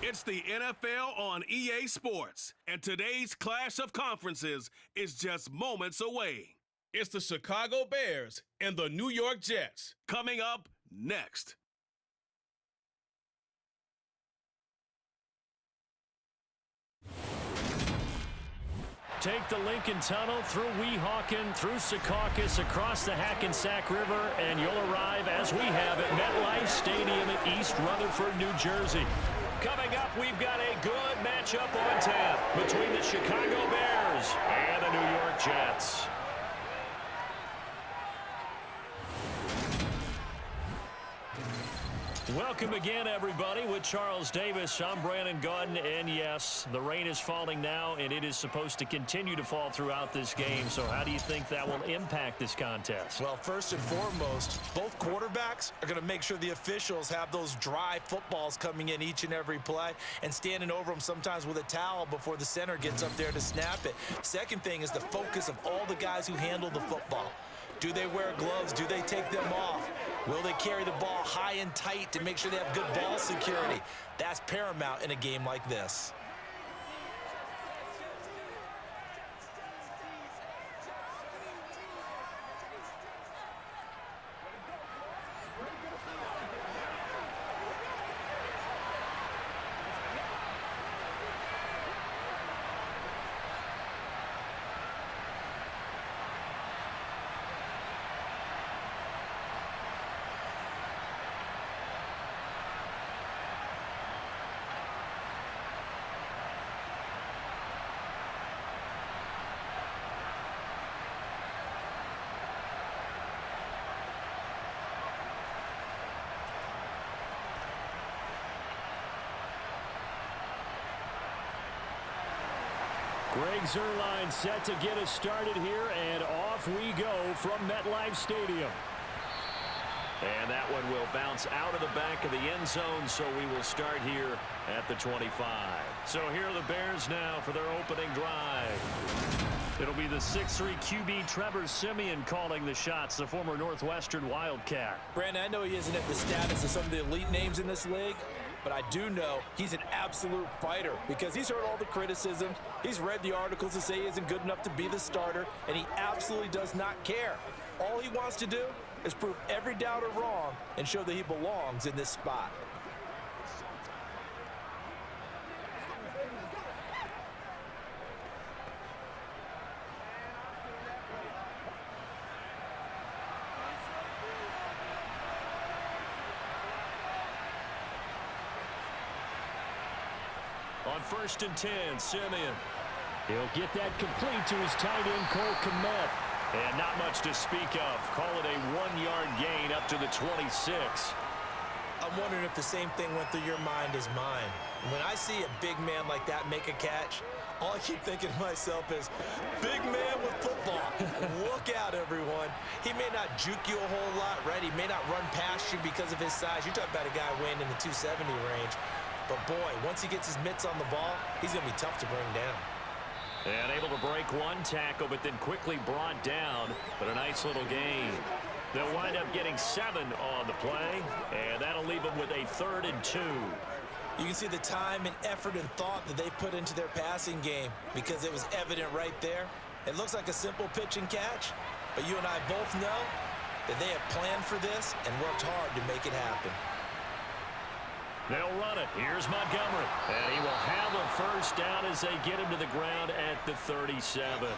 It's the NFL on EA Sports, and today's clash of conferences is just moments away. It's the Chicago Bears and the New York Jets coming up next. Take the Lincoln Tunnel through Weehawken, through Secaucus, across the Hackensack River, and you'll arrive, as we have, at MetLife Stadium in East Rutherford, New Jersey. Coming up, we've got a good matchup on tap between the Chicago Bears and the New York Jets. Welcome again, everybody, with Charles Davis. I'm Brandon Gaudin, and yes, the rain is falling now, and it is supposed to continue to fall throughout this game. So how do you think that will impact this contest? Well, first and foremost, both quarterbacks are going to make sure the officials have those dry footballs coming in each and every play and standing over them sometimes with a towel before the center gets up there to snap it. Second thing is the focus of all the guys who handle the football. Do they wear gloves? Do they take them off? Will they carry the ball high and tight to make sure they have good ball security? That's paramount in a game like this. Greg Zuerlein set to get us started here, and off we go from MetLife Stadium. And that one will bounce out of the back of the end zone, so we will start here at the 25. So here are the Bears now for their opening drive. It'll be the 6'3" QB Trevor Siemian calling the shots, the former Northwestern Wildcat. Brandon, I know he isn't at the status of some of the elite names in this league, but I do know he's an absolute fighter because he's heard all the criticism. He's read the articles that say he isn't good enough to be the starter, and he absolutely does not care. All he wants to do is prove every doubter wrong and show that he belongs in this spot. On 1st and 10, Siemian. He'll get that complete to his tight end, Cole Kmet. And not much to speak of. Call it a 1-yard gain up to the 26. I'm wondering if the same thing went through your mind as mine. When I see a big man like that make a catch, all I keep thinking to myself is, big man with football. Look out, everyone. He may not juke you a whole lot, right? He may not run past you because of his size. You're talking about a guy weighing in the 270 range. But, boy, once he gets his mitts on the ball, he's going to be tough to bring down. And able to break one tackle, but then quickly brought down. But a nice little gain. They'll wind up getting 7 on the play, and that'll leave them with a 3rd and 2. You can see the time and effort and thought that they put into their passing game because it was evident right there. It looks like a simple pitch and catch, but you and I both know that they have planned for this and worked hard to make it happen. They'll run it. Here's Montgomery. And he will have a first down as they get him to the ground at the 37.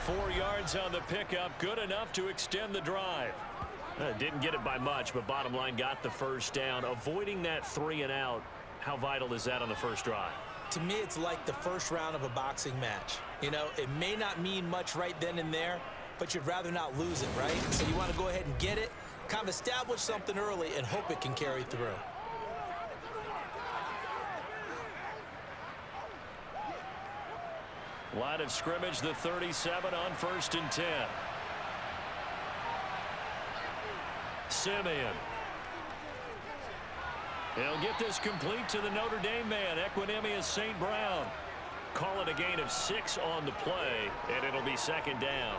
4 yards on the pickup. Good enough to extend the drive. Didn't get it by much, but bottom line got the first down. Avoiding that 3 and out. How vital is that on the first drive? To me, it's like the first round of a boxing match. You know, it may not mean much right then and there, but you'd rather not lose it, right? So you want to go ahead and get it, kind of establish something early, and hope it can carry through. Line of scrimmage, the 37 on 1st and 10. Siemian. He'll get this complete to the Notre Dame man, Equanimous St. Brown. Call it a gain of 6 on the play, and it'll be 2nd down.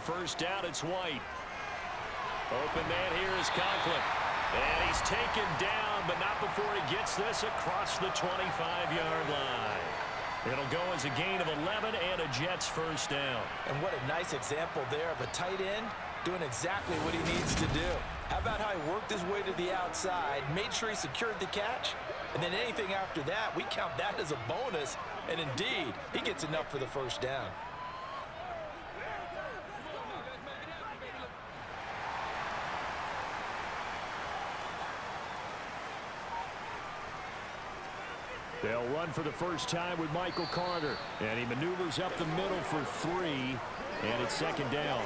first down, it's White. Open man here is Conklin. And he's taken down, but not before he gets this across the 25-yard line. It'll go as a gain of 11 and a Jets first down. And what a nice example there of a tight end doing exactly what he needs to do. How about how he worked his way to the outside, made sure he secured the catch, and then anything after that, we count that as a bonus. And indeed, he gets enough for the first down. They'll run for the first time with Michael Carter. And he maneuvers up the middle for 3. And it's second down.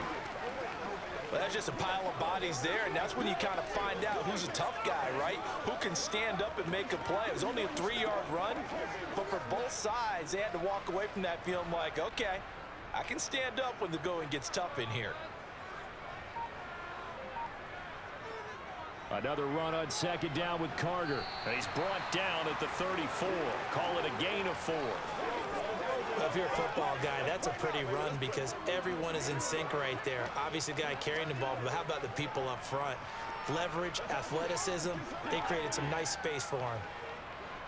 Well, that's just a pile of bodies there, and that's when you kind of find out who's a tough guy, right? Who can stand up and make a play. It was only a 3-yard run, but for both sides, they had to walk away from that feeling like, okay, I can stand up when the going gets tough in here. Another run on second down with Carter. And he's brought down at the 34. Call it a gain of 4. Well, if you're a football guy, that's a pretty run because everyone is in sync right there. Obviously, the guy carrying the ball, but how about the people up front? Leverage, athleticism, they created some nice space for him.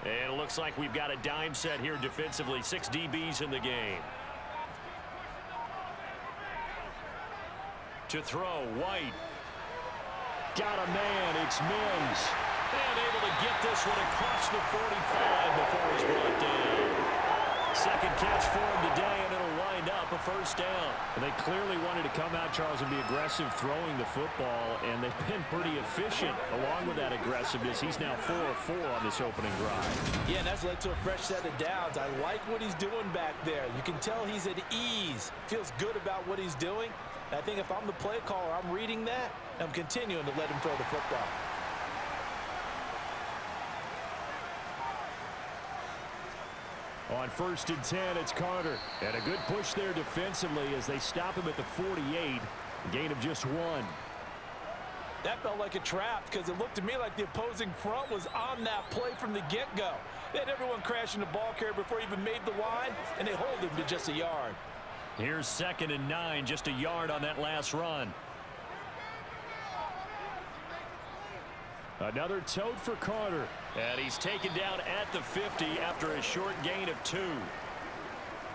And it looks like we've got a dime set here defensively. 6 DBs in the game. To throw, White. Got a man, it's Mims. And able to get this one across the 45 before he's brought down. Second catch for him today, and it'll wind up a first down. And they clearly wanted to come out, Charles, and be aggressive throwing the football, and they've been pretty efficient along with that aggressiveness. He's now 4 of 4 on this opening drive. Yeah, and that's led to a fresh set of downs. I like what he's doing back there. You can tell he's at ease. Feels good about what he's doing. I think if I'm the play caller, I'm reading that, I'm continuing to let him throw the football. On 1st and 10, it's Carter. And a good push there defensively as they stop him at the 48. A gain of just 1. That felt like a trap because it looked to me like the opposing front was on that play from the get-go. They had everyone crashing the ball carrier before he even made the line, and they hold him to just a yard. Here's 2nd and 9, just a yard on that last run. Another tote for Carter. And he's taken down at the 50 after a short gain of 2.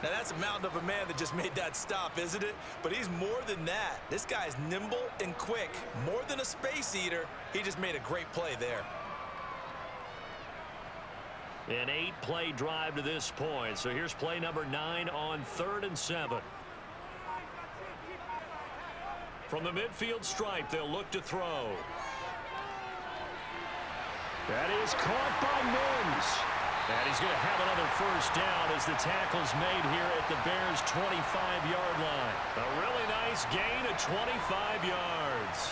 Now, that's a mountain of a man that just made that stop, isn't it? But he's more than that. This guy's nimble and quick. More than a space eater. He just made a great play there. An 8-play drive to this point. So here's play number 9 on 3rd and 7. From the midfield stripe, they'll look to throw. That is caught by Mims. And he's going to have another first down as the tackle's made here at the Bears' 25-yard line. A really nice gain of 25 yards.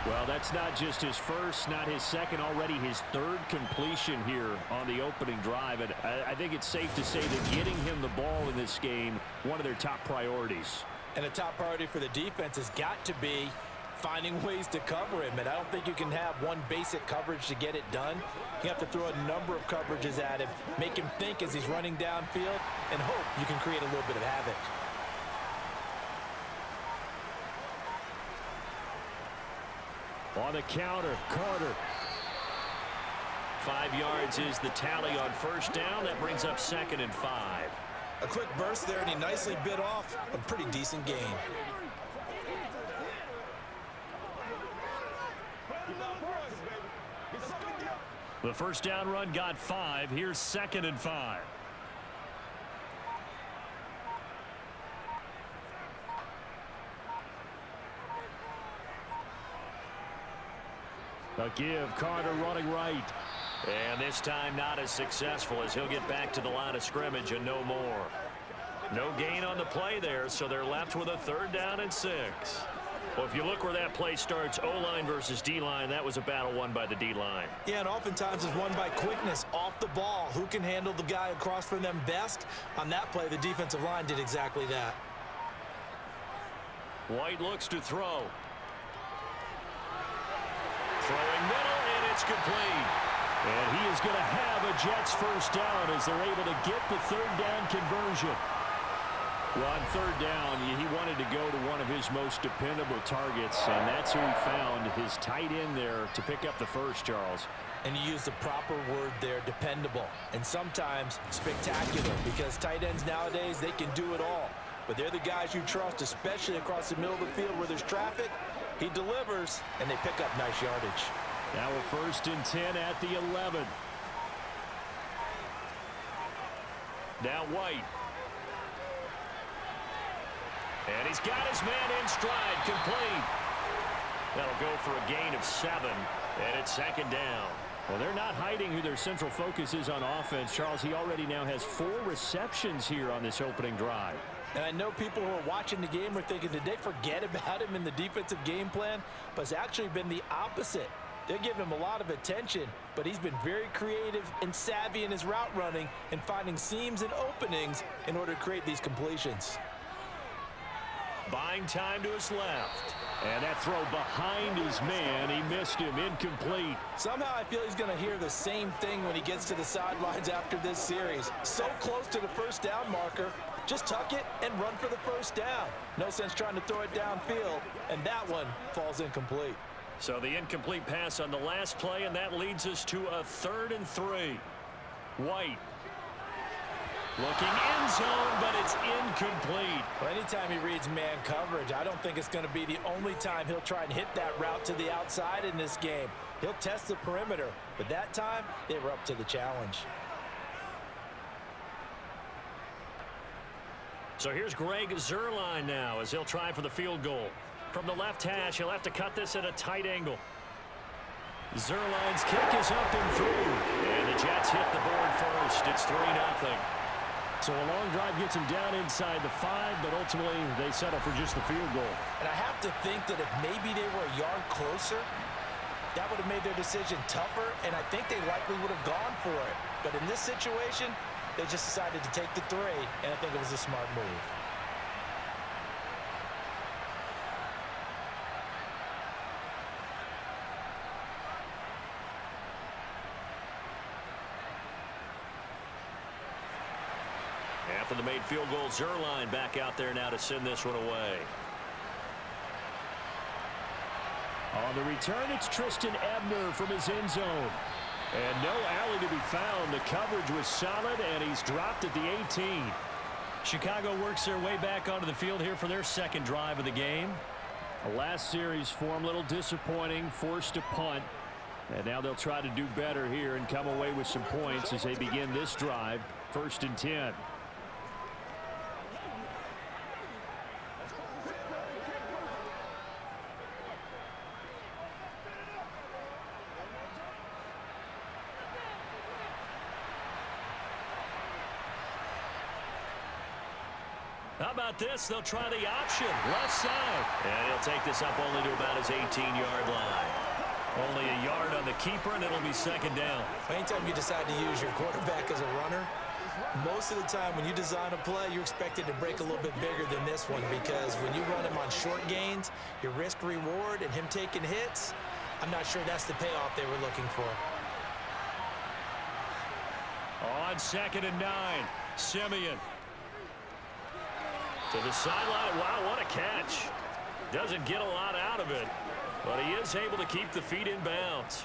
Well, that's not just his first, not his second, already his 3rd completion here on the opening drive. And I think it's safe to say that getting him the ball in this game, one of their top priorities. And a top priority for the defense has got to be finding ways to cover him. And I don't think you can have one basic coverage to get it done. You have to throw a number of coverages at him, make him think as he's running downfield, and hope you can create a little bit of havoc. On the counter, Carter. 5 yards is the tally on first down. That brings up 2nd and 5. A quick burst there, and he nicely bit off a pretty decent gain. The first down run got 5. Here's 2nd and 5. A give, Carter running right. And this time not as successful as he'll get back to the line of scrimmage and no more. No gain on the play there, so they're left with a 3rd down and 6. Well, if you look where that play starts, O-line versus D-line, that was a battle won by the D-line. Yeah, and oftentimes it's won by quickness off the ball. Who can handle the guy across from them best? On that play, the defensive line did exactly that. White looks to throw. Throwing middle, and it's complete. And he is going to have a Jets first down as they're able to get the 3rd down conversion. Well, on third down, he wanted to go to one of his most dependable targets, and that's who he found, his tight end there, to pick up the first, Charles. And you use the proper word there, dependable, and sometimes spectacular, because tight ends nowadays, they can do it all. But they're the guys you trust, especially across the middle of the field where there's traffic. He delivers, and they pick up nice yardage. Now a 1st and 10 at the 11. Now White. And he's got his man in stride, complete. That'll go for a gain of 7, and it's 2nd down. Well, they're not hiding who their central focus is on offense. Charles, he already now has 4 receptions here on this opening drive. And I know people who are watching the game are thinking, did they forget about him in the defensive game plan? But it's actually been the opposite. They're giving him a lot of attention, but he's been very creative and savvy in his route running and finding seams and openings in order to create these completions. Buying time to his left. And that throw behind his man. He missed him. Incomplete. Somehow I feel he's going to hear the same thing when he gets to the sidelines after this series. So close to the first down marker. Just tuck it and run for the first down. No sense trying to throw it downfield. And that one falls incomplete. So the incomplete pass on the last play, and that leads us to a 3rd and 3. White. Looking end zone, but it's incomplete. Well, anytime he reads man coverage, I don't think it's going to be the only time he'll try and hit that route to the outside in this game. He'll test the perimeter, but that time they were up to the challenge. So here's Greg Zuerlein now as he'll try for the field goal. From the left hash, he'll have to cut this at a tight angle. Zuerlein's kick is up and through. And the Jets hit the board first. It's 3-0. So a long drive gets them down inside the 5, but ultimately they settle for just the field goal. And I have to think that if maybe they were a yard closer, that would have made their decision tougher, and I think they likely would have gone for it. But in this situation, they just decided to take the 3, and I think it was a smart move. After the made field goal, Zuerlein back out there now to send this one away. On the return, it's Tristan Ebner from his end zone. And no alley to be found. The coverage was solid, and he's dropped at the 18. Chicago works their way back onto the field here for their 2nd drive of the game. The last series form, a little disappointing, forced to punt. And now they'll try to do better here and come away with some points as they begin this drive, 1st and 10. How about this? They'll try the option, left side. And he'll take this up only to about his 18-yard line. Only a yard on the keeper, and it'll be 2nd down. Anytime you decide to use your quarterback as a runner, most of the time when you design a play, you're expected to break a little bit bigger than this one, because when you run him on short gains, your risk-reward and him taking hits, I'm not sure that's the payoff they were looking for. On 2nd and 9, Simeon. To the sideline. Wow, what a catch. Doesn't get a lot out of it, but he is able to keep the feet in bounds.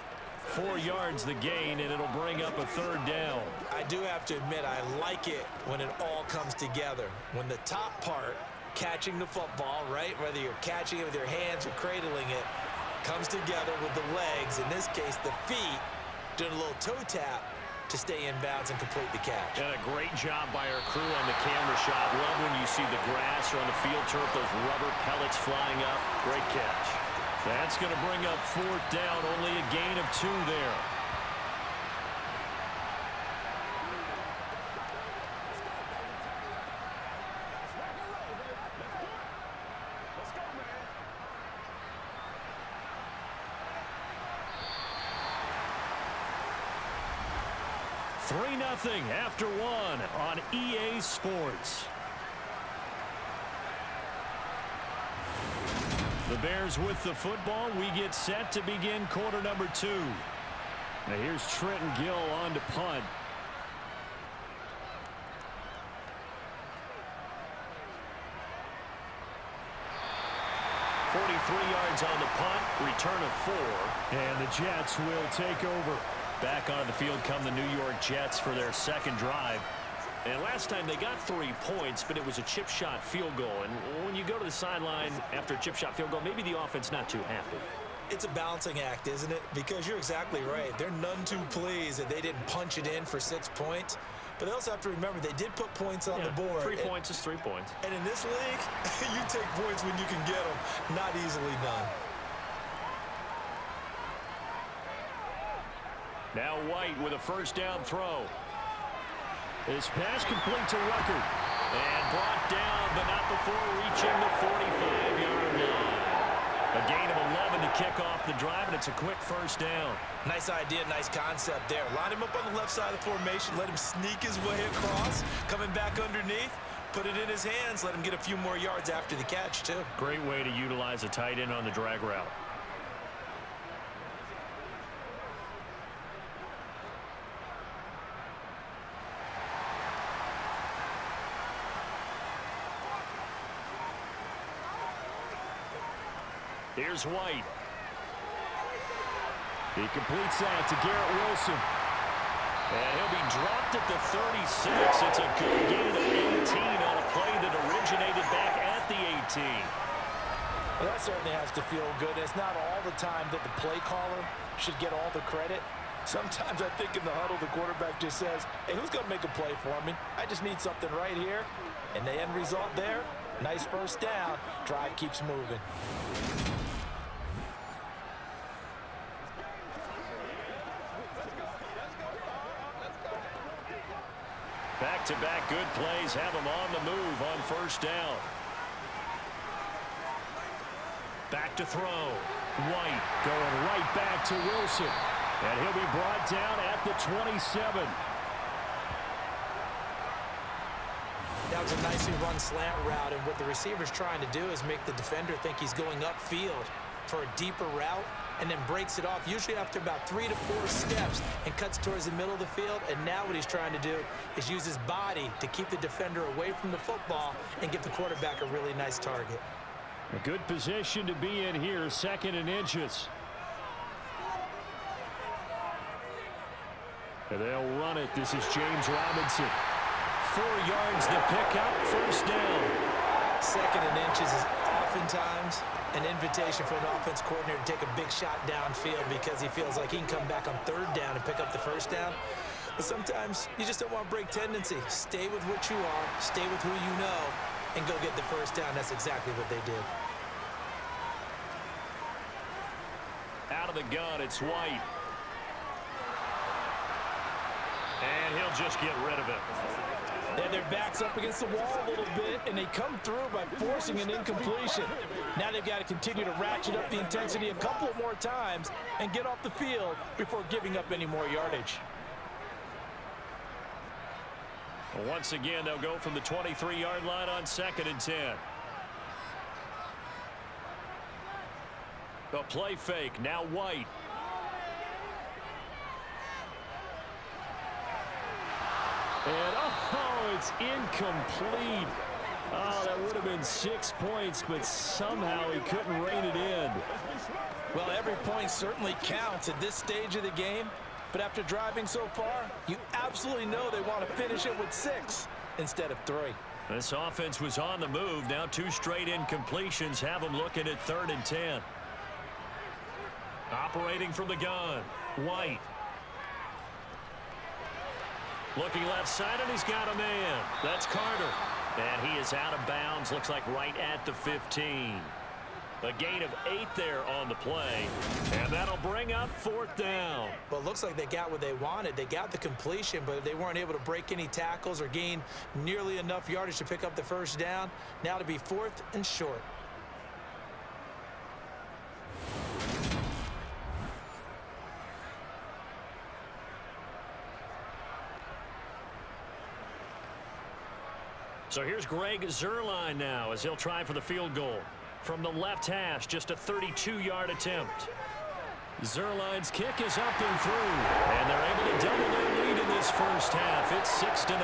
4 yards the gain, and it'll bring up a 3rd down. I do have to admit, I like it when it all comes together. When the top part, catching the football, right, whether you're catching it with your hands or cradling it, comes together with the legs, in this case the feet, doing a little toe tap to stay in bounds and complete the catch. And a great job by our crew on the camera shot. Love when you see the grass or on the field turf, those rubber pellets flying up. Great catch. That's going to bring up 4th down, only a gain of 2 there. Nothing after 1 on EA Sports. The Bears with the football. We get set to begin quarter number 2. Now here's Trenton Gill on to punt. 43 yards on the punt, return of 4. And the Jets will take over. Back onto the field come the New York Jets for their second drive. And last time they got 3 points, but it was a chip shot field goal. And when you go to the sideline after a chip shot field goal, maybe the offense not too happy. It's a balancing act, isn't it? Because you're exactly right. They're none too pleased that they didn't punch it in for 6 points. But they also have to remember they did put points on the board. 3 points is 3 points. And in this league, you take points when you can get them. Not easily done. Now White with a first down throw. His pass complete to Rucker. And brought down, but not before reaching the 45-yard line. A gain of 11 to kick off the drive, and it's a quick first down. Nice idea, nice concept there. Line him up on the left side of the formation, let him sneak his way across, coming back underneath, put it in his hands, let him get a few more yards after the catch, too. Great way to utilize a tight end on the drag route. Here's White. He completes that to Garrett Wilson. And he'll be dropped at the 36. It's a good gain of 18 on a play that originated back at the 18. Well, that certainly has to feel good. It's not all the time that the play caller should get all the credit. Sometimes I think in the huddle, the quarterback just says, hey, who's going to make a play for me? I just need something right here. And the end result there, nice first down. Drive keeps moving. Back-to-back good plays have him on the move on first down. Back to throw. White going right back to Wilson. And he'll be brought down at the 27. That was a nicely run slant route, and what the receiver's trying to do is make the defender think he's going upfield for a deeper route, and then breaks it off, usually after about 3 to 4 steps, and cuts towards the middle of the field. And now what he's trying to do is use his body to keep the defender away from the football and give the quarterback a really nice target. A good position to be in here, 2nd and inches. And they'll run it. This is James Robinson. 4 yards the pickup, first down. 2nd and inches is oftentimes an invitation for an offense coordinator to take a big shot downfield because he feels like he can come back on 3rd down and pick up the first down. But sometimes you just don't want to break tendency. Stay with what you are, stay with who you know, and go get the first down. That's exactly what they did. Out of the gun, it's White. And he'll just get rid of it. And their backs up against the wall a little bit, and they come through by forcing an incompletion. Now they've got to continue to ratchet up the intensity a couple of more times and get off the field before giving up any more yardage. Once again, they'll go from the 23-yard line on 2nd and 10. A play fake, now White. And, oh, it's incomplete. Oh, that would have been 6 points, but somehow he couldn't rein it in. Well, every point certainly counts at this stage of the game, but after driving so far, you absolutely know they want to finish it with 6 instead of 3. This offense was on the move. Now 2 straight incompletions have them looking at 3rd and 10. Operating from the gun, White. Looking left side, and he's got a man. That's Carter. And he is out of bounds, looks like right at the 15. A gain of 8 there on the play, and that'll bring up 4th down. Well, it looks like they got what they wanted. They got the completion, but they weren't able to break any tackles or gain nearly enough yardage to pick up the first down. Now to be 4th and short. So here's Greg Zuerlein now as he'll try for the field goal. From the left hash, just a 32-yard attempt. Zuerlein's kick is up and through. And they're able to double their lead in this first half. It's 6-0.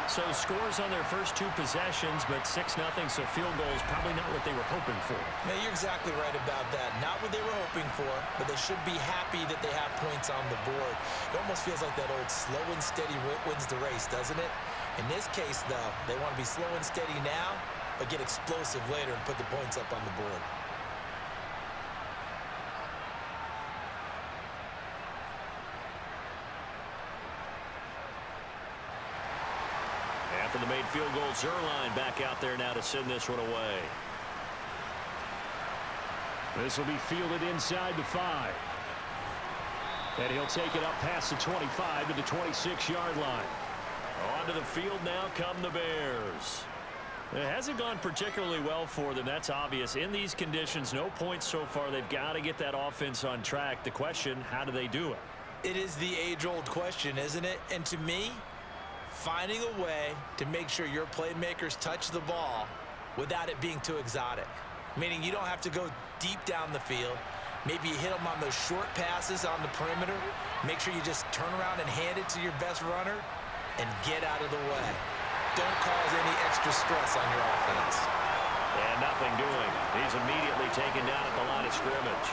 So scores on their first 2 possessions, but 6-0, so field goal is probably not what they were hoping for. Yeah, you're exactly right about that. Not what they were hoping for, but they should be happy that they have points on the board. It almost feels like that old slow and steady wins the race, doesn't it? In this case, though, they want to be slow and steady now, but get explosive later and put the points up on the board. After the made field goal, Zerline back out there now to send this one away. This will be fielded inside the 5. And he'll take it up past the 25 to the 26-yard line. Onto the field now come the Bears. It hasn't gone particularly well for them. That's obvious. In these conditions, no points so far. They've got to get that offense on track. The question, how do they do it? It is the age-old question, isn't it? And to me, finding a way to make sure your playmakers touch the ball without it being too exotic. Meaning you don't have to go deep down the field. Maybe you hit them on those short passes on the perimeter. Make sure you just turn around and hand it to your best runner and get out of the way. Don't cause any extra stress on your offense. And nothing doing. He's immediately taken down at the line of scrimmage.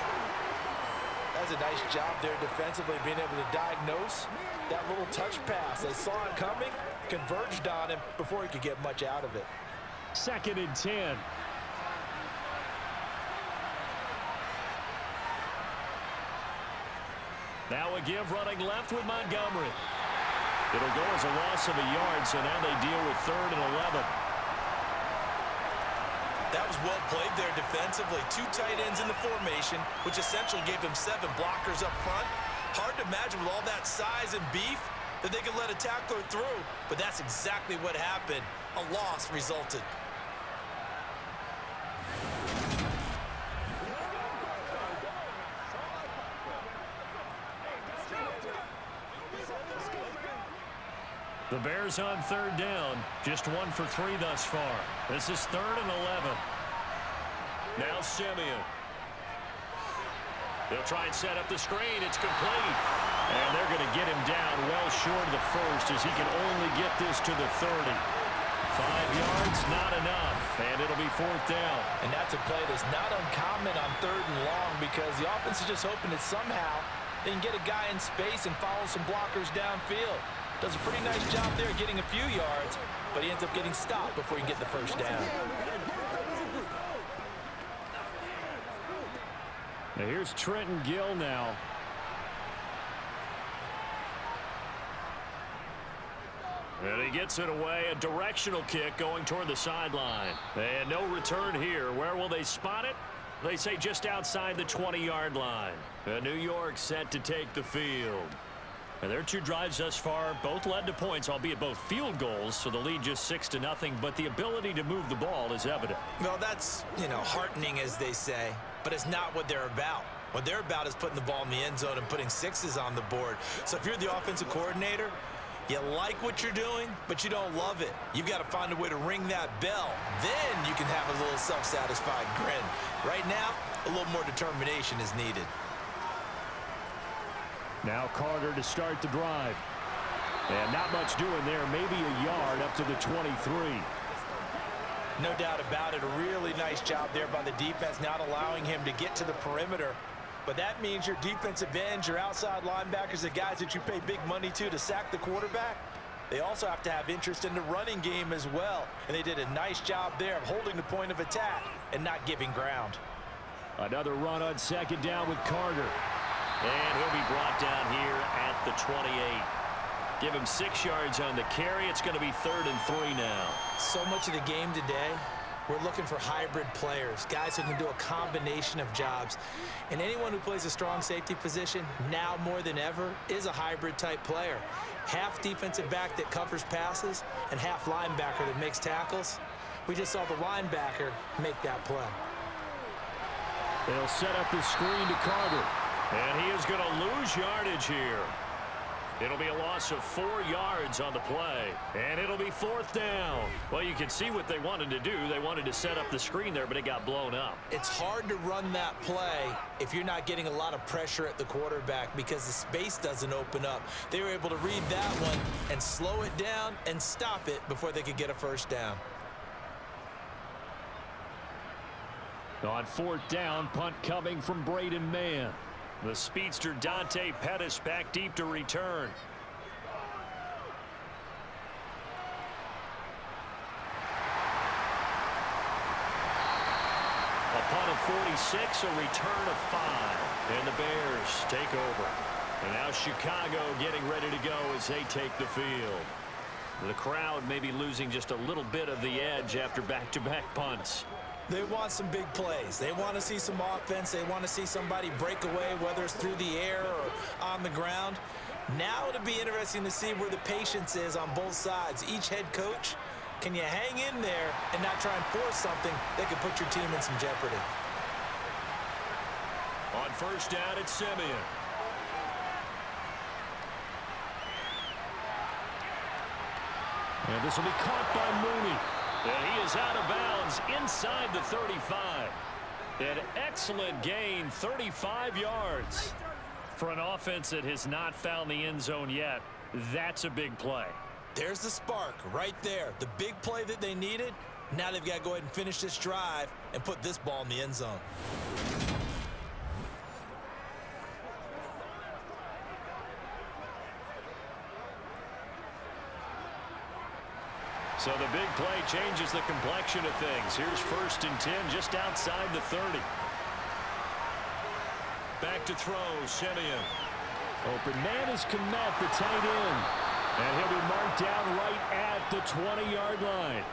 That's a nice job there defensively, being able to diagnose that little touch pass. They saw it coming, converged on him before he could get much out of it. 2nd and 10. Now a give running left with Montgomery. It'll go as a loss of a yard, so now they deal with 3rd and 11. That was well played there defensively. 2 tight ends in the formation, which essentially gave them 7 blockers up front. Hard to imagine with all that size and beef that they could let a tackler through, but that's exactly what happened. A loss resulted. The Bears on 3rd down. Just 1 for 3 thus far. This is 3rd and 11. Now Simeon. They'll try and set up the screen. It's complete. And they're going to get him down well short of the first as he can only get this to the 30. 5 yards, not enough. And it'll be 4th down. And that's a play that's not uncommon on 3rd and long because the offense is just hoping that somehow they can get a guy in space and follow some blockers downfield. Does a pretty nice job there getting a few yards, but he ends up getting stopped before he can get the first down. Now here's Trenton Gill now. And he gets it away. A directional kick going toward the sideline. And no return here. Where will they spot it? They say just outside the 20-yard line. New York set to take the field. And their 2 drives thus far both led to points, albeit both field goals, so the lead just 6-0, but the ability to move the ball is evident. Well, that's, heartening, as they say, but it's not what they're about. What they're about is putting the ball in the end zone and putting 6s on the board. So if you're the offensive coordinator, you like what you're doing, but you don't love it. You've got to find a way to ring that bell. Then you can have a little self-satisfied grin. Right now, a little more determination is needed. Now Carter to start the drive. And not much doing there. Maybe a yard up to the 23. No doubt about it. A really nice job there by the defense, not allowing him to get to the perimeter. But that means your defensive ends, your outside linebackers, the guys that you pay big money to sack the quarterback, they also have to have interest in the running game as well. And they did a nice job there of holding the point of attack and not giving ground. Another run on 2nd down with Carter. And he'll be brought down here at the 28. Give him 6 yards on the carry. It's going to be 3rd and 3 now. So much of the game today, we're looking for hybrid players, guys who can do a combination of jobs. And anyone who plays a strong safety position, now more than ever, is a hybrid type player. Half defensive back that covers passes and half linebacker that makes tackles. We just saw the linebacker make that play. They'll set up the screen to Carter. And he is going to lose yardage here. It'll be a loss of 4 yards on the play, and it'll be 4th down. Well, you can see what they wanted to do. They wanted to set up the screen there, but it got blown up. It's hard to run that play if you're not getting a lot of pressure at the quarterback because the space doesn't open up. They were able to read that one and slow it down and stop it before they could get a first down. On 4th down, punt coming from Braden Mann. The speedster Dante Pettis back deep to return. A punt of 46, a return of 5. And the Bears take over. And now Chicago getting ready to go as they take the field. The crowd may be losing just a little bit of the edge after back-to-back punts. They want some big plays. They want to see some offense. They want to see somebody break away, whether it's through the air or on the ground. Now it'll be interesting to see where the patience is on both sides. Each head coach, can you hang in there and not try and force something that could put your team in some jeopardy? On 1st down, it's Simeon. And this will be caught by Mooney. And he is out of bounds inside the 35. An excellent gain, 35 yards. For an offense that has not found the end zone yet, that's a big play. There's the spark right there. The big play that they needed. Now they've got to go ahead and finish this drive and put this ball in the end zone. So the big play changes the complexion of things. Here's 1st and 10 just outside the 30. Back to throw, Simeon. Open man is Kmet, the tight end. And he'll be marked down right at the 20-yard line.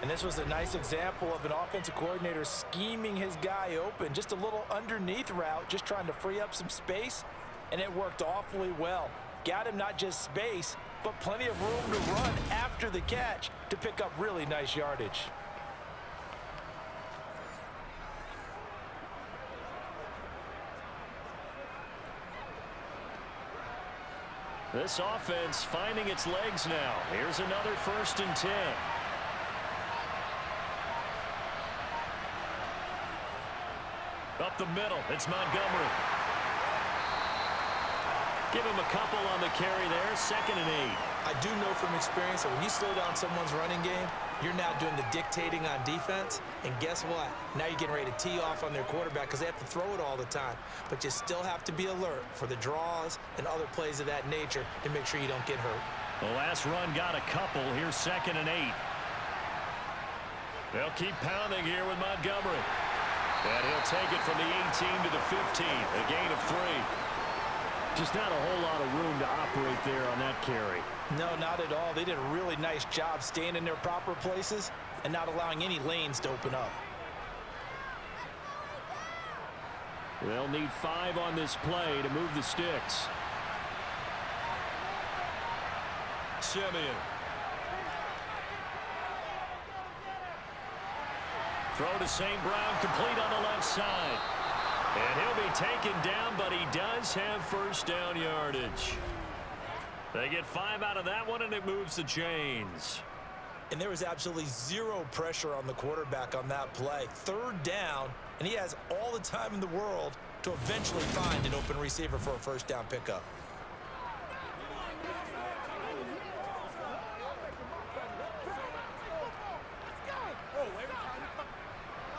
And this was a nice example of an offensive coordinator scheming his guy open. Just a little underneath route, just trying to free up some space, and it worked awfully well. Got him not just space, but plenty of room to run after the catch to pick up really nice yardage. This offense finding its legs now. Here's another 1st and 10. Up the middle, it's Montgomery. Give him a couple on the carry there, 2nd and 8. I do know from experience that when you slow down someone's running game, you're now doing the dictating on defense. And guess what? Now you're getting ready to tee off on their quarterback because they have to throw it all the time. But you still have to be alert for the draws and other plays of that nature to make sure you don't get hurt. The last run got a couple. Here's 2nd and 8. They'll keep pounding here with Montgomery. And he'll take it from the 18 to the 15, a gain of 3. Just not a whole lot of room to operate there on that carry. No, not at all. They did a really nice job staying in their proper places and not allowing any lanes to open up. They'll need 5 on this play to move the sticks. Simeon. Throw to St. Brown, complete on the left side. And he'll be taken down, but he does have 1st down yardage. They get 5 out of that one, and it moves the chains. And there was absolutely zero pressure on the quarterback on that play. 3rd down, and he has all the time in the world to eventually find an open receiver for a 1st down pickup.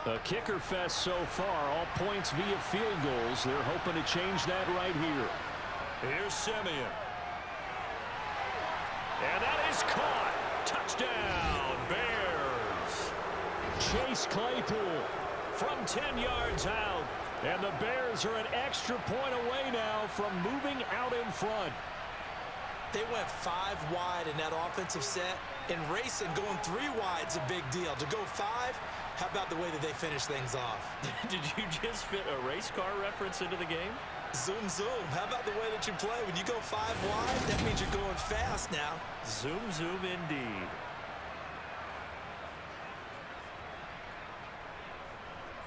A kicker fest so far, all points via field goals. They're hoping to change that right here. Here's Simeon. And that is caught. Touchdown, Bears. Chase Claypool from 10 yards out. And the Bears are an extra point away now from moving out in front. They went 5 wide in that offensive set. And racing, going 3 wide is a big deal. To go 5, how about the way that they finish things off? Did you just fit a race car reference into the game? Zoom, zoom. How about the way that you play? When you go 5 wide, that means you're going fast now. Zoom, zoom indeed.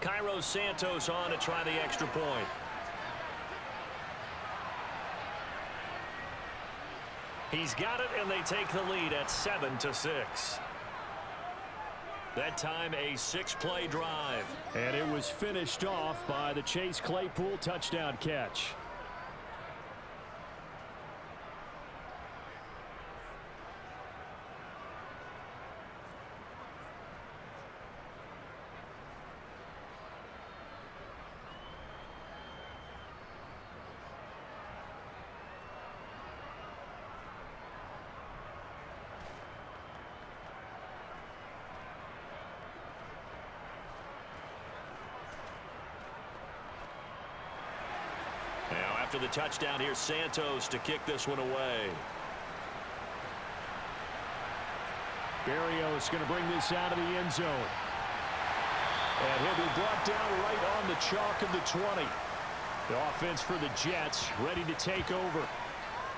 Cairo Santos on to try the extra point. He's got it, and they take the lead at 7-6. That time, a 6-play drive. And it was finished off by the Chase Claypool touchdown catch. After the touchdown, here's Santos to kick this one away. Berrios going to bring this out of the end zone. And he'll be brought down right on the chalk of the 20. The offense for the Jets ready to take over.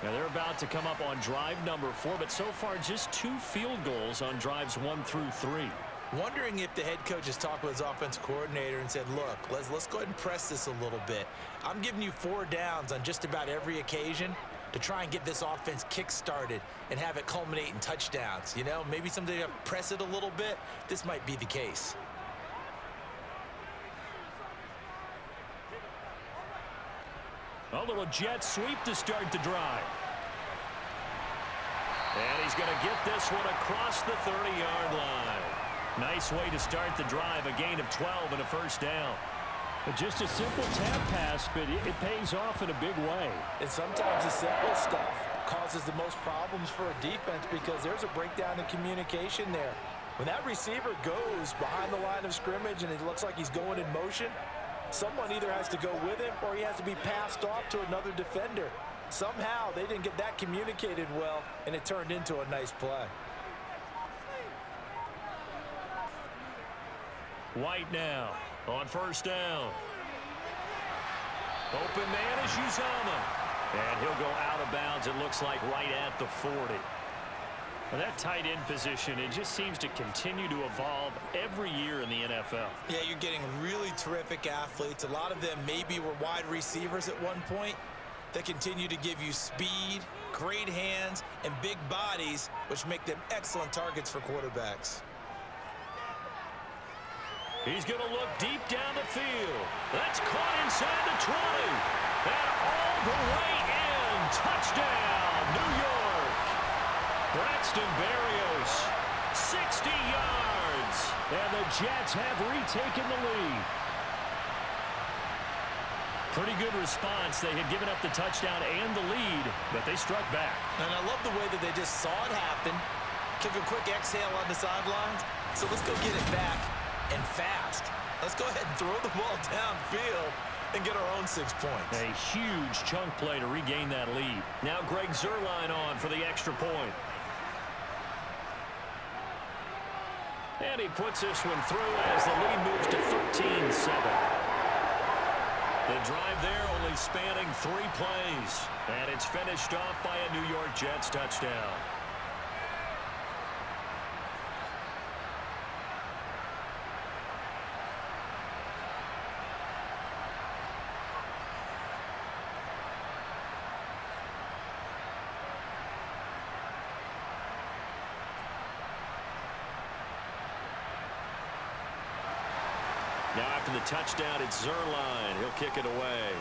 Now they're about to come up on drive number 4, but so far just 2 field goals on drives 1 through 3. Wondering if the head coach has talked with his offensive coordinator and said, look, let's go ahead and press this a little bit. I'm giving you 4 downs on just about every occasion to try and get this offense kick-started and have it culminate in touchdowns. You know, maybe someday you press it a little bit. This might be the case. A little jet sweep to start the drive. And he's going to get this one across the 30-yard line. Nice way to start the drive, a gain of 12 and a first down. But just a simple tap pass, but it pays off in a big way. And sometimes the simple stuff causes the most problems for a defense because there's a breakdown in communication there. When that receiver goes behind the line of scrimmage and it looks like he's going in motion, someone either has to go with him or he has to be passed off to another defender. Somehow they didn't get that communicated well, and it turned into a nice play. White now on first down. Open man is Uzomah. And he'll go out of bounds, it looks like, right at the 40. Well, that tight end position, it just seems to continue to evolve every year in the NFL. Yeah, you're getting really terrific athletes. A lot of them maybe were wide receivers at one point that continue to give you speed, great hands, and big bodies, which make them excellent targets for quarterbacks. He's going to look deep down the field. That's caught inside the 20. And all the way in. Touchdown, New York. Braxton Berrios, 60 yards. And the Jets have retaken the lead. Pretty good response. They had given up the touchdown and the lead, but they struck back. And I love the way that they just saw it happen, took a quick exhale on the sidelines. So let's go get it back. And fast. Let's go ahead and throw the ball downfield and get our own 6 points. A huge chunk play to regain that lead. Now Greg Zuerlein on for the extra point. And he puts this one through as the lead moves to 13-7. The drive there only spanning 3 plays. And it's finished off by a New York Jets touchdown. Now after the touchdown, it's Zuerlein. He'll kick it away.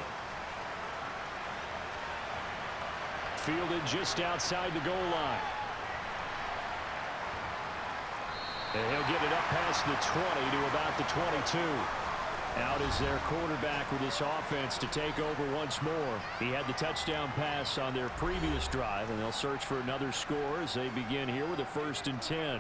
Fielded just outside the goal line. And he'll get it up past the 20 to about the 22. Out is their quarterback with this offense to take over once more. He had the touchdown pass on their previous drive, and they'll search for another score as they begin here with a 1st and 10.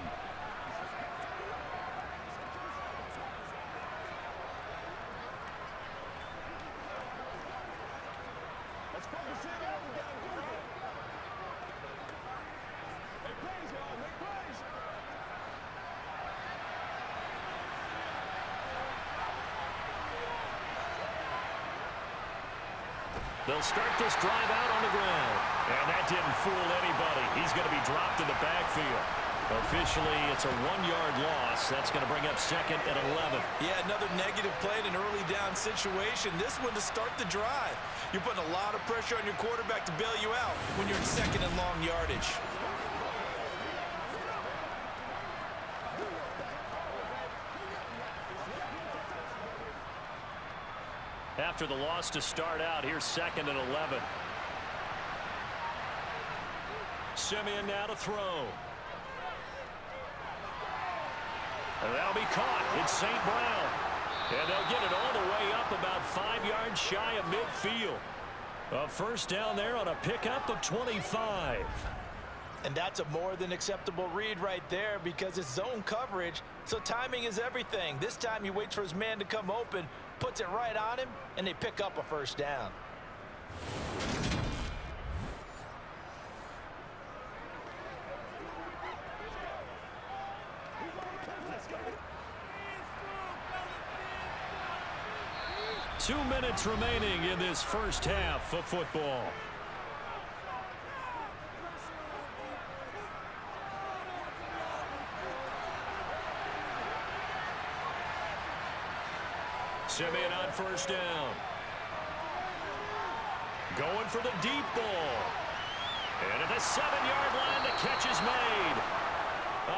They'll start this drive out on the ground. And that didn't fool anybody. He's going to be dropped in the backfield. Officially, it's a 1-yard loss. That's going to bring up 2nd and 11. Yeah, another negative play in an early down situation. This one to start the drive. You're putting a lot of pressure on your quarterback to bail you out when you're in 2nd and long yardage. After the loss to start out, here's 2nd and 11. Simeon now to throw. And that'll be caught. It's St. Brown. And they'll get it all the way up about 5 yards shy of midfield. A first down there on a pickup of 25. And that's a more than acceptable read right there because it's zone coverage, so timing is everything. This time he waits for his man to come open, puts it right on him, and they pick up a first down. Two minutes remaining in this first half of football. Simeon on first down. Going for the deep ball. And at the 7-yard line, the catch is made.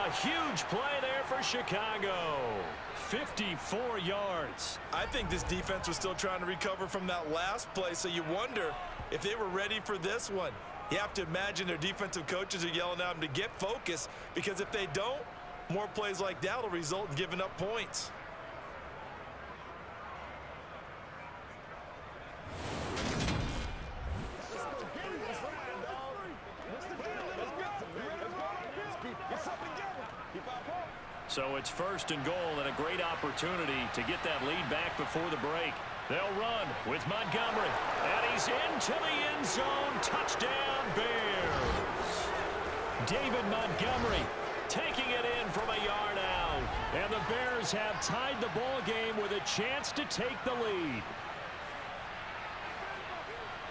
A huge play there for Chicago. 54 yards. I think this defense was still trying to recover from that last play, so you wonder if they were ready for this one. You have to imagine their defensive coaches are yelling at them to get focused, because if they don't, more plays like that will result in giving up points. So it's 1st and goal and a great opportunity to get that lead back before the break. They'll run with Montgomery. And he's into the end zone. Touchdown, Bears. David Montgomery taking it in from a yard out. And the Bears have tied the ball game with a chance to take the lead.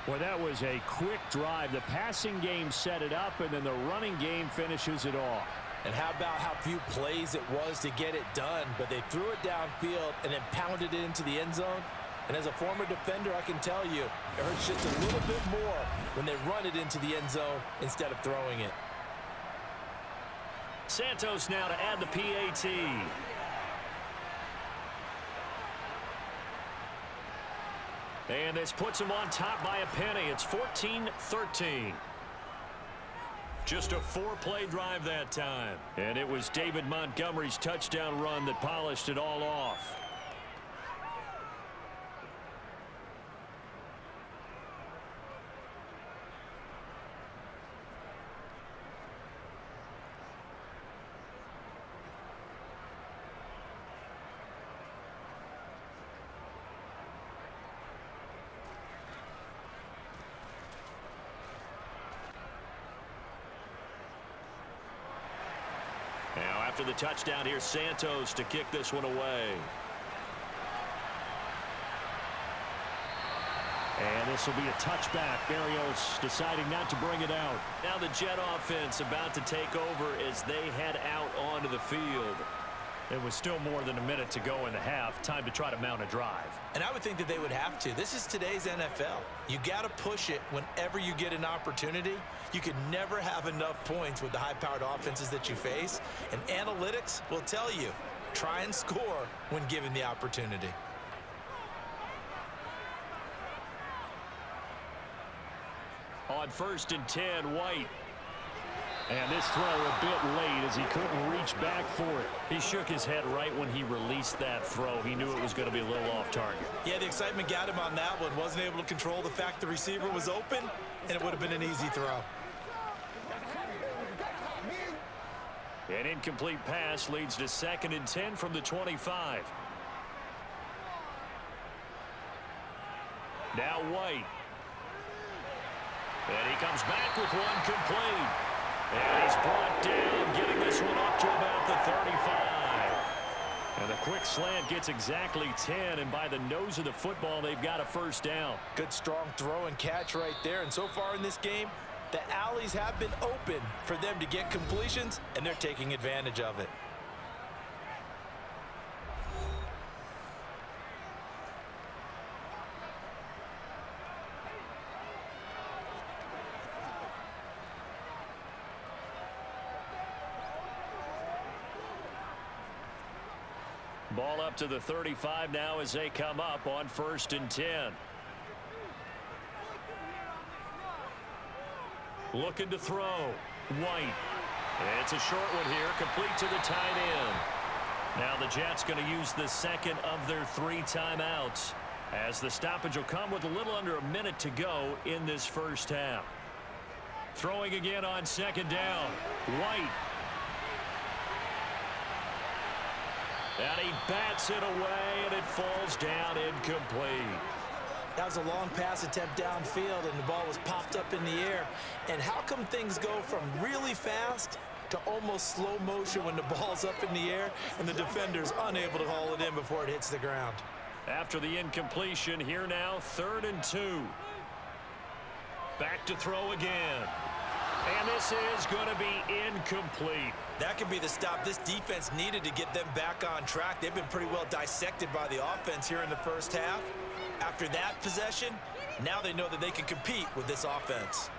Well, that was a quick drive. The passing game set it up, and then the running game finishes it off. And how about how few plays it was to get it done, but they threw it downfield and then pounded it into the end zone. And as a former defender, I can tell you, it hurts just a little bit more when they run it into the end zone instead of throwing it. Santos now to add the PAT. And this puts him on top by a penny. It's 14-13. Just a 4-play drive that time. And it was David Montgomery's touchdown run that polished it all off. Now after the touchdown, here's Santos to kick this one away. And this will be a touchback. Barrios deciding not to bring it out. Now the Jet offense about to take over as they head out onto the field. It was still more than a minute to go in the half. Time to try to mount a drive. And I would think that they would have to. This is today's NFL. You got to push it whenever you get an opportunity. You could never have enough points with the high-powered offenses that you face. And analytics will tell you, try and score when given the opportunity. On 1st and 10, White. And this throw a bit late as he couldn't reach back for it. He shook his head right when he released that throw. He knew it was going to be a little off target. Yeah, the excitement got him on that one. Wasn't able to control the fact the receiver was open, and it would have been an easy throw. An incomplete pass leads to 2nd and 10 from the 25. Now White. And he comes back with one complete. And he's brought down, getting this one up to about the 35. And a quick slant gets exactly 10, and by the nose of the football, they've got a first down. Good strong throw and catch right there. And so far in this game, The alleys have been open for them to get completions, and they're taking advantage of it. Ball up to the 35 now as they come up on 1st and 10. Looking to throw. White. It's a short one here, complete to the tight end. Now the Jets going to use the second of their 3 timeouts, as the stoppage will come with a little under a minute to go in this first half. Throwing again on 2nd down. White. And he bats it away, and it falls down incomplete. That was a long pass attempt downfield, and the ball was popped up in the air. And how come things go from really fast to almost slow motion when the ball's up in the air and the defender's unable to haul it in before it hits the ground? After the incompletion, here now, 3rd and 2. Back to throw again. And this is going to be incomplete. That could be the stop this defense needed to get them back on track. They've been pretty well dissected by the offense here in the first half. After that possession, now they know that they can compete with this offense.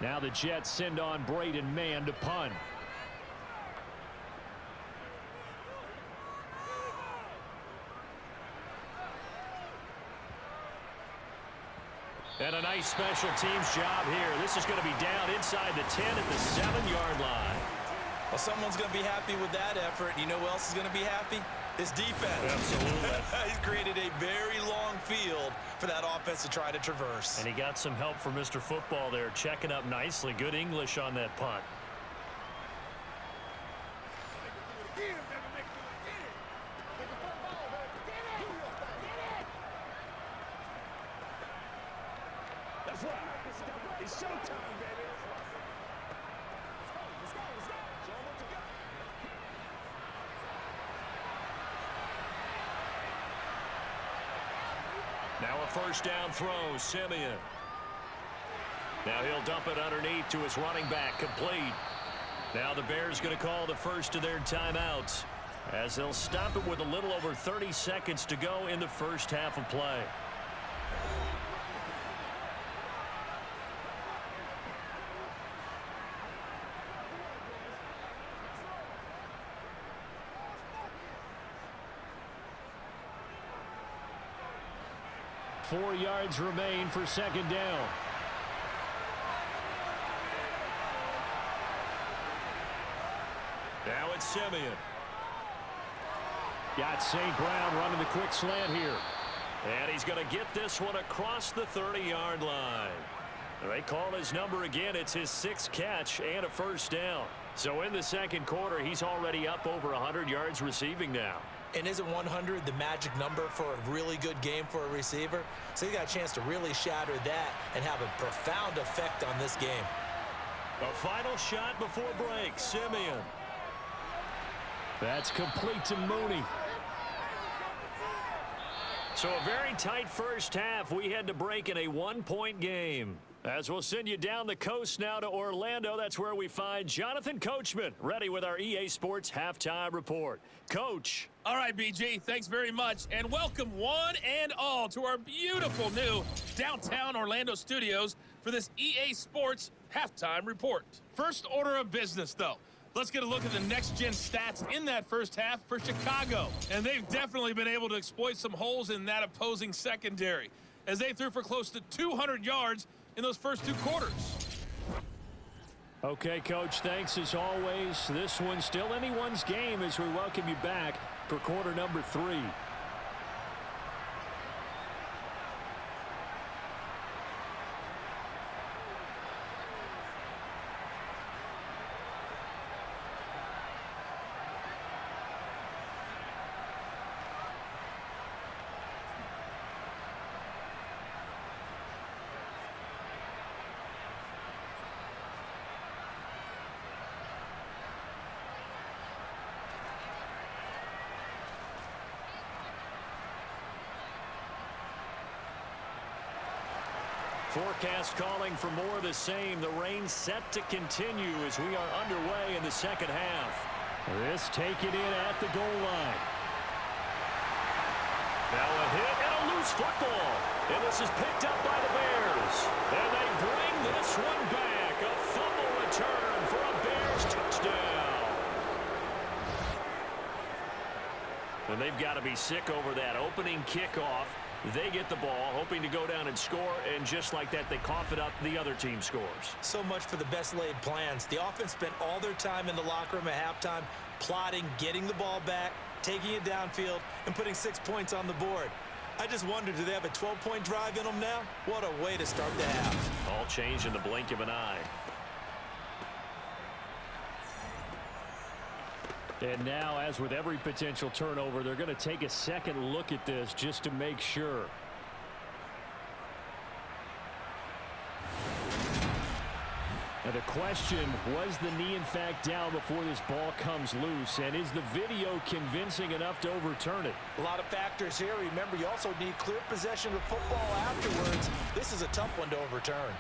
Now the Jets send on Braden Mann to punt. And a nice special teams job here. This is going to be down inside the 10 at the 7-yard line. Well, someone's going to be happy with that effort. You know who else is going to be happy? His defense. Absolutely. He's created a very long field for that offense to try to traverse. And he got some help from Mr. Football there, checking up nicely. Good English on that punt. It's showtime, baby. Now a 1st down throw, Simeon. Now he'll dump it underneath to his running back, complete. Now the Bears going to call the first of their timeouts, as they'll stop it with a little over 30 seconds to go in the first half of play. Four yards remain for 2nd down. Now it's Simeon. Got St. Brown running the quick slant here. And he's going to get this one across the 30-yard line. They call his number again. It's his 6th catch and a 1st down. So in the 2nd quarter, he's already up over 100 yards receiving now. And isn't 100 the magic number for a really good game for a receiver? So he got a chance to really shatter that and have a profound effect on this game. A final shot before break, Simeon. That's complete to Mooney. So a very tight first half. We had to break in a 1-point game. As we'll send you down the coast now to Orlando, that's where we find Jonathan Coachman, ready with our EA Sports Halftime Report. Coach. All right, BG, thanks very much, and welcome one and all to our beautiful new downtown Orlando studios for this EA Sports Halftime Report. First order of business, though. Let's get a look at the next-gen stats in that first half for Chicago. And they've definitely been able to exploit some holes in that opposing secondary, as they threw for close to 200 yards in those first 2 quarters. Okay, Coach, thanks as always. This one's still anyone's game as we welcome you back for quarter number 3. Forecast calling for more of the same. The rain set to continue as we are underway in the second half. This taken in at the goal line. Now a hit and a loose football. And this is picked up by the Bears. And they bring this one back. A fumble return for a Bears touchdown. And they've got to be sick over that opening kickoff. They get the ball, hoping to go down and score, and just like that, they cough it up. The other team scores. So much for the best laid plans. The offense spent all their time in the locker room at halftime plotting, getting the ball back, taking it downfield, and putting 6 points on the board. I just wonder, do they have a 12-point drive in them now? What a way to start the half. All changed in the blink of an eye. And now, as with every potential turnover, they're going to take a second look at this just to make sure. Now the question, was the knee in fact down before this ball comes loose? And is the video convincing enough to overturn it? A lot of factors here. Remember, you also need clear possession of football afterwards. This is a tough one to overturn.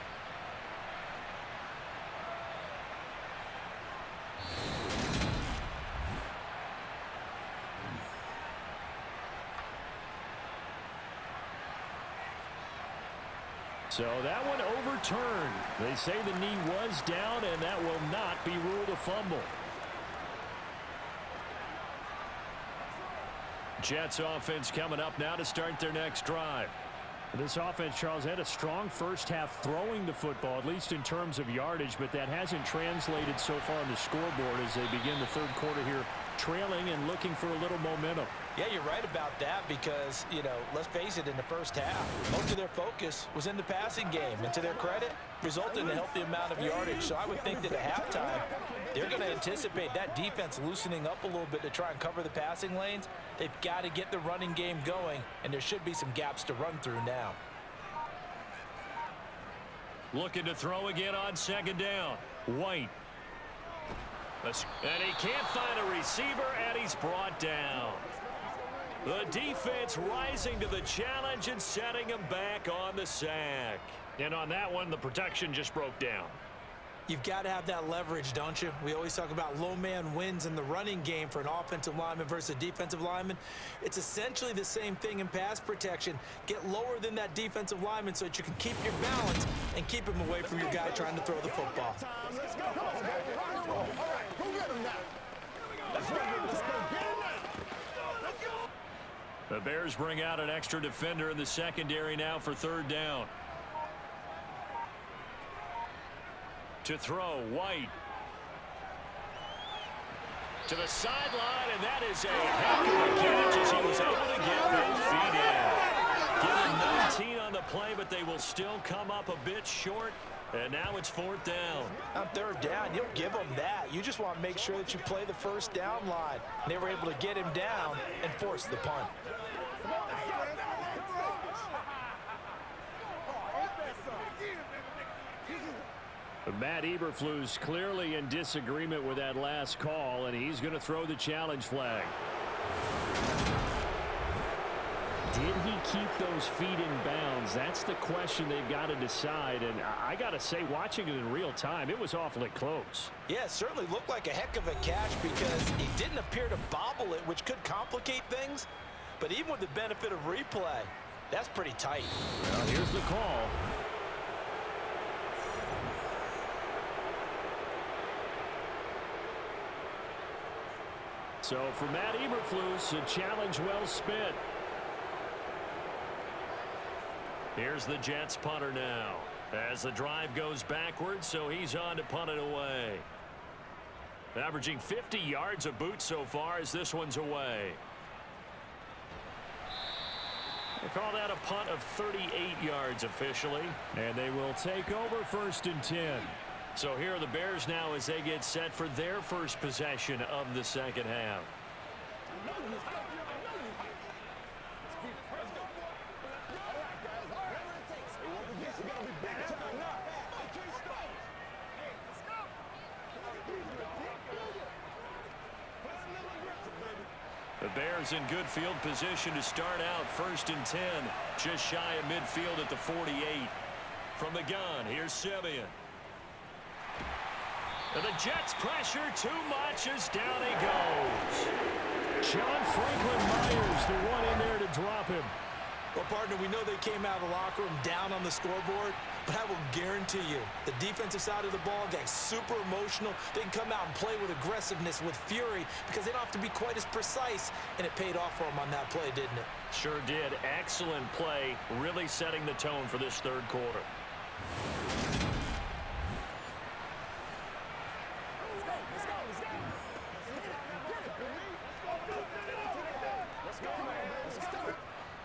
So that one overturned. They say the knee was down, and that will not be ruled a fumble. Jets offense coming up now to start their next drive. This offense, Charles, had a strong first half throwing the football, at least in terms of yardage, but that hasn't translated so far on the scoreboard as they begin the third quarter here, trailing and looking for a little momentum. Yeah, you're right about that because, you know, let's face it, in the first half, most of their focus was in the passing game. And to their credit, resulted in a healthy amount of yardage. So I would think that at halftime, they're going to anticipate that defense loosening up a little bit to try and cover the passing lanes. They've got to get the running game going, and there should be some gaps to run through now. Looking to throw again on second down. White. And he can't find a receiver, and he's brought down. The defense rising to the challenge and setting him back on the sack. And on that one, the protection just broke down. You've got to have that leverage, don't you? We always talk about low man wins in the running game for an offensive lineman versus a defensive lineman. It's essentially the same thing in pass protection. Get lower than that defensive lineman so that you can keep your balance and keep him away from your guy trying to throw the football. Let's go. All right, go get him now. Let's go. The Bears bring out an extra defender in the secondary now for third down. To throw, White. To the sideline, and that is a heck of a catch as he was able to get both feet in. Given 19 on the play, but they will still come up a bit short. And now it's fourth down. On third down, you'll give them that. You just want to make sure that you play the first down line. And they were able to get him down and force the punt. Matt Eberflus clearly in disagreement with that last call, and he's going to throw the challenge flag. Did he keep those feet in bounds? That's the question they've got to decide. And I got to say, watching it in real time, it was awfully close. Yeah, it certainly looked like a heck of a catch because he didn't appear to bobble it, which could complicate things. But even with the benefit of replay, that's pretty tight. Well, here's the call. So for Matt Eberflus, a challenge well spent. Here's the Jets punter now as the drive goes backwards, so he's on to punt it away. Averaging 50 yards a boot so far as this one's away. They call that a punt of 38 yards officially. And they will take over first and 10. So here are the Bears now as they get set for their first possession of the second half. The Bears in good field position to start out first and 10, just shy of midfield at the 48. From the gun, here's Simeon. And the Jets pressure too much as down he goes. John Franklin Myers, the one in there to drop him. Well, partner, we know they came out of the locker room down on the scoreboard, but I will guarantee you the defensive side of the ball got super emotional. They can come out and play with aggressiveness, with fury, because they don't have to be quite as precise, and it paid off for them on that play, didn't it? Sure did. Excellent play, really setting the tone for this third quarter.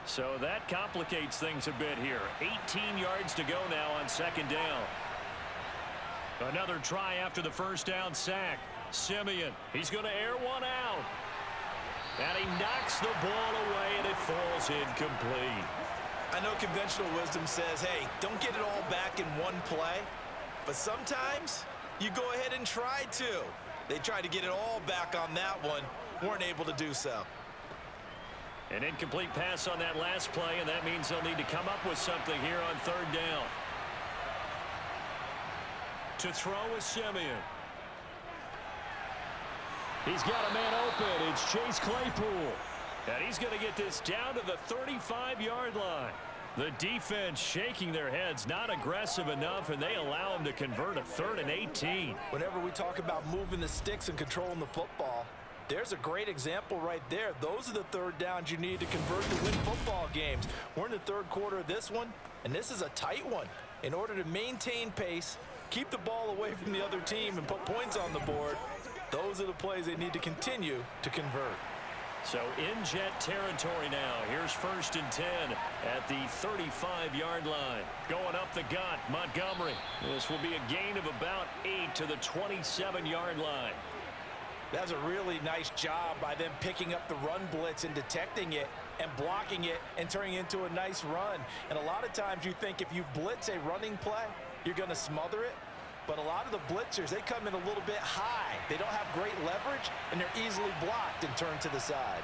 So that complicates things a bit here. 18 yards to go now on second down. Another try after the first down sack. Simeon, he's going to air one out. And he knocks the ball away, and it falls incomplete. I know conventional wisdom says, hey, don't get it all back in one play. But sometimes you go ahead and try to. They tried to get it all back on that one. Weren't able to do so. An incomplete pass on that last play, and that means they'll need to come up with something here on third down. To throw is Simeon. He's got a man open. It's Chase Claypool. And he's going to get this down to the 35-yard line. The defense shaking their heads, not aggressive enough, and they allow him to convert a 3rd and 18. Whenever we talk about moving the sticks and controlling the football, there's a great example right there. Those are the third downs you need to convert to win football games. We're in the third quarter of this one, and this is a tight one. In order to maintain pace, keep the ball away from the other team, and put points on the board, those are the plays they need to continue to convert. So in Jet territory now. Here's 1st and 10 at the 35-yard line. Going up the gut, Montgomery. This will be a gain of about 8 to the 27-yard line. That's a really nice job by them picking up the run blitz and detecting it and blocking it and turning it into a nice run. And a lot of times you think if you blitz a running play, you're going to smother it. But a lot of the blitzers, they come in a little bit high. They don't have great leverage, and they're easily blocked and turned to the side.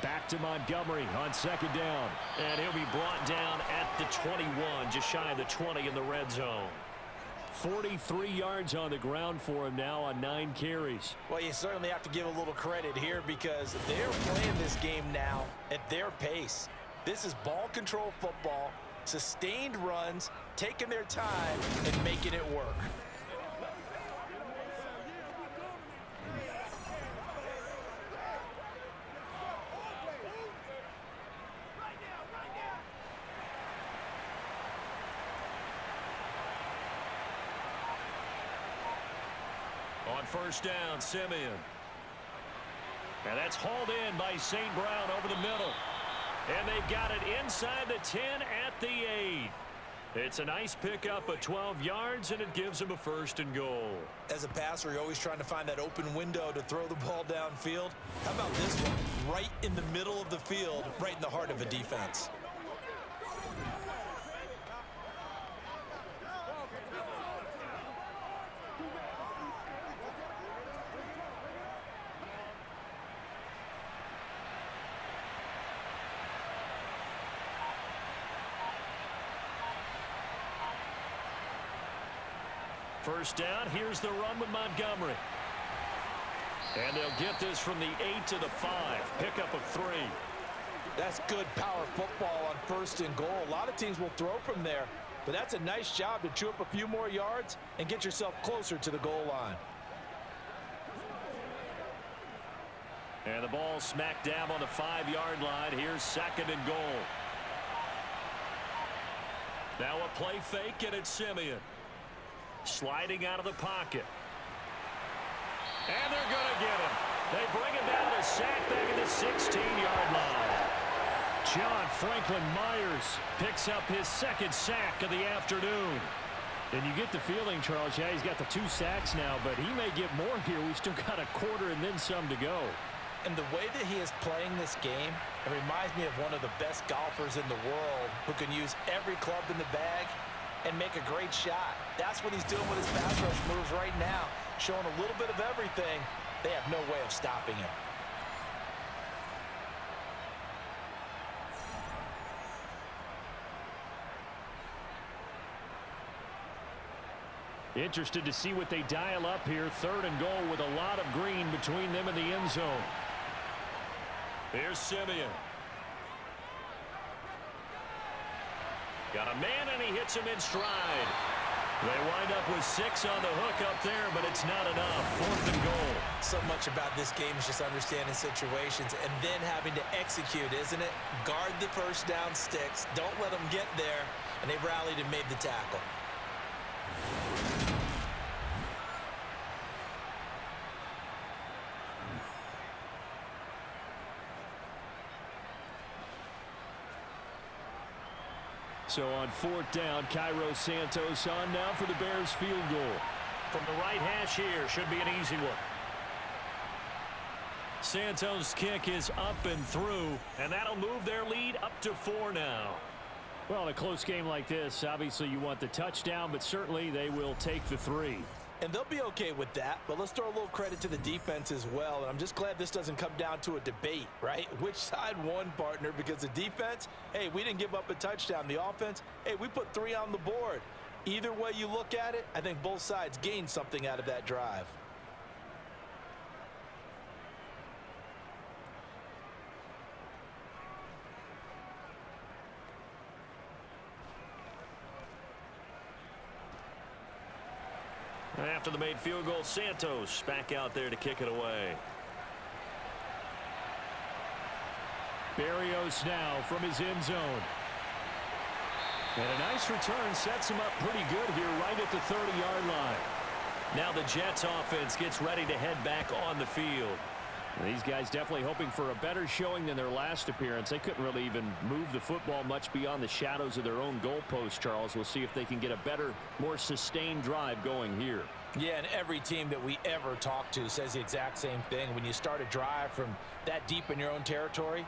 Back to Montgomery on second down. And he'll be brought down at the 21, just shy of the 20 in the red zone. 43 yards on the ground for him now on 9 carries. Well, you certainly have to give a little credit here because they're playing this game now at their pace. This is ball control football, sustained runs, taking their time and making it work. On first down, Simeon. And that's hauled in by St. Brown over the middle. And they've got it inside the 10 at the 8. It's a nice pickup of 12 yards, and it gives them a 1st and goal. As a passer, you're always trying to find that open window to throw the ball downfield. How about this one? Right in the middle of the field, right in the heart of a defense. First down, here's the run with Montgomery. And they'll get this from the 8 to the 5. Pickup of 3. That's good power football on 1st and goal. A lot of teams will throw from there, but that's a nice job to chew up a few more yards and get yourself closer to the goal line. And the ball smack dab on the 5-yard line. Here's 2nd and goal. Now a play fake, and it's Simeon. Sliding out of the pocket. And they're going to get him. They bring him down to sack back at the 16-yard line. John Franklin Myers picks up his 2nd sack of the afternoon. And you get the feeling, Charles, yeah, he's got the 2 sacks now, but he may get more here. We've still got a quarter and then some to go. And the way that he is playing this game, it reminds me of one of the best golfers in the world who can use every club in the bag and make a great shot. That's what he's doing with his pass rush moves right now, showing a little bit of everything. They have no way of stopping him. Interested to see what they dial up here. 3rd and goal with a lot of green between them and the end zone. Here's Simeon. Got a man, and he hits him in stride. They wind up with 6 on the hook up there, but it's not enough. 4th and goal. So much about this game is just understanding situations and then having to execute, isn't it? Guard the first down sticks. Don't let them get there. And they rallied and made the tackle. So on 4th down, Cairo Santos on now for the Bears field goal. From the right hash here, should be an easy one. Santos' kick is up and through, and that'll move their lead up to 4 now. Well, in a close game like this, obviously you want the touchdown, but certainly they will take the 3. And they'll be okay with that, but let's throw a little credit to the defense as well. And I'm just glad this doesn't come down to a debate, right? Which side won, partner? Because the defense, hey, we didn't give up a touchdown. The offense, hey, we put 3 on the board. Either way you look at it, I think both sides gained something out of that drive. After the made field goal, Santos back out there to kick it away. Barrios now from his end zone. And a nice return sets him up pretty good here right at the 30-yard line. Now the Jets offense gets ready to head back on the field. These guys definitely hoping for a better showing than their last appearance. They couldn't really even move the football much beyond the shadows of their own goalpost, Charles. We'll see if they can get a better, more sustained drive going here. Yeah, and every team that we ever talk to says the exact same thing. When you start a drive from that deep in your own territory,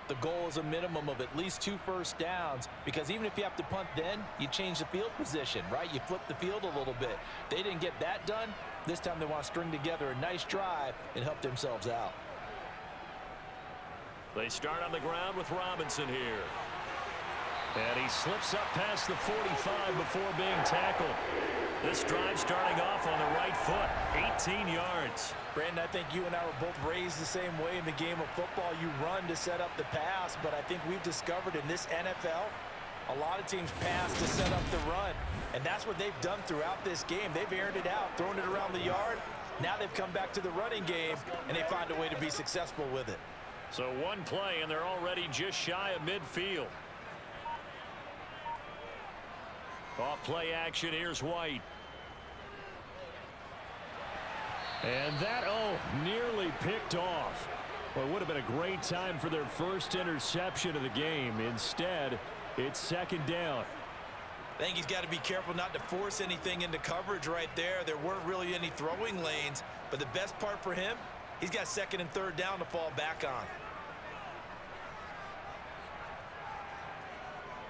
the goal is a minimum of at least 2 first downs, because even if you have to punt then, you change the field position, right? You flip the field a little bit. They didn't get that done. This time they want to string together a nice drive and help themselves out. They start on the ground with Robinson here. And he slips up past the 45 before being tackled. This drive starting off on the right foot, 18 yards. Brandon, I think you and I were both raised the same way in the game of football. You run to set up the pass, but I think we've discovered in this NFL, a lot of teams pass to set up the run. And that's what they've done throughout this game. They've aired it out, thrown it around the yard. Now they've come back to the running game, and they find a way to be successful with it. So one play, and they're already just shy of midfield. Off play action, here's White. And that, nearly picked off. Well, it would have been a great time for their first interception of the game. Instead, it's 2nd down. I think he's got to be careful not to force anything into coverage right there. There weren't really any throwing lanes, but the best part for him, he's got 2nd and 3rd down to fall back on.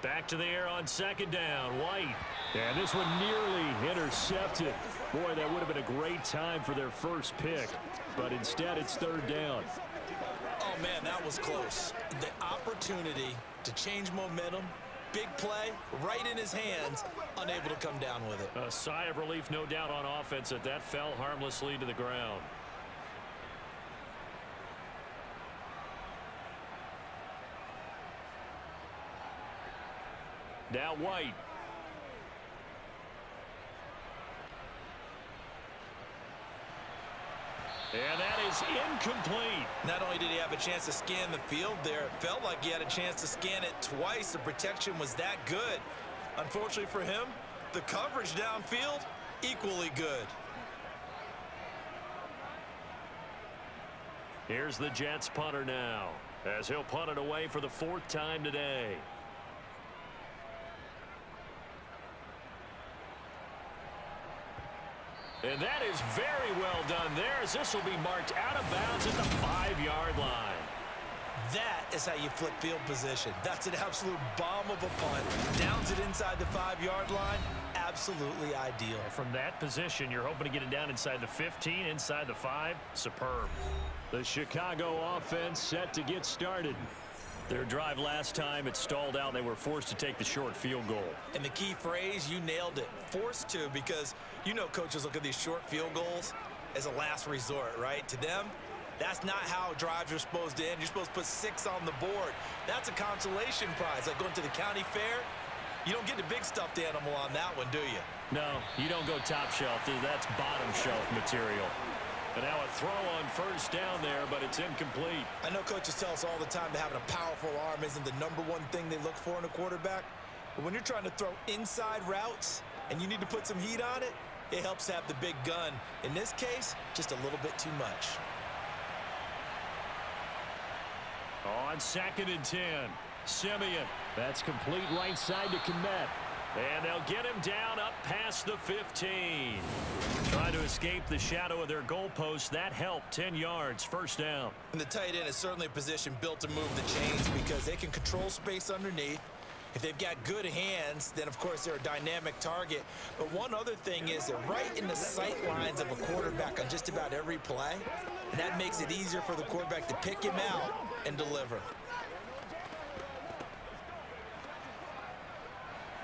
Back to the air on 2nd down, White. And this one nearly intercepted. Boy, that would have been a great time for their first pick, but instead it's 3rd down. Oh, man, that was close. The opportunity to change momentum, big play, right in his hands, unable to come down with it. A sigh of relief, no doubt, on offense that fell harmlessly to the ground. Now White. And that is incomplete. Not only did he have a chance to scan the field there, it felt like he had a chance to scan it twice. The protection was that good. Unfortunately for him, the coverage downfield, equally good. Here's the Jets punter now, as he'll punt it away for the 4th time today. And that is very well done there, as this will be marked out of bounds at the 5-yard line. That is how you flip field position. That's an absolute bomb of a punt. Downs it inside the 5-yard line. Absolutely ideal. From that position, you're hoping to get it down inside the 15, inside the 5. Superb. The Chicago offense set to get started. Their drive last time, it stalled out. They were forced to take the short field goal. And the key phrase, you nailed it, forced to, because you know coaches look at these short field goals as a last resort, right? To them, that's not how drives are supposed to end. You're supposed to put 6 on the board. That's a consolation prize. Like going to the county fair, you don't get the big stuffed animal on that one, do you? No, you don't go top shelf. That's bottom shelf material. And now a throw on first down there, but it's incomplete. I know coaches tell us all the time that having a powerful arm isn't the #1 thing they look for in a quarterback. But when you're trying to throw inside routes and you need to put some heat on it, it helps have the big gun. In this case, just a little bit too much. On 2nd and 10, Simeon. That's complete right side to Kmet. And they'll get him down up past the 15. Trying to escape the shadow of their goalpost. That helped. 10 yards, first down. And the tight end is certainly a position built to move the chains because they can control space underneath. If they've got good hands, then of course they're a dynamic target. But one other thing is they're right in the sight lines of a quarterback on just about every play. And that makes it easier for the quarterback to pick him out and deliver.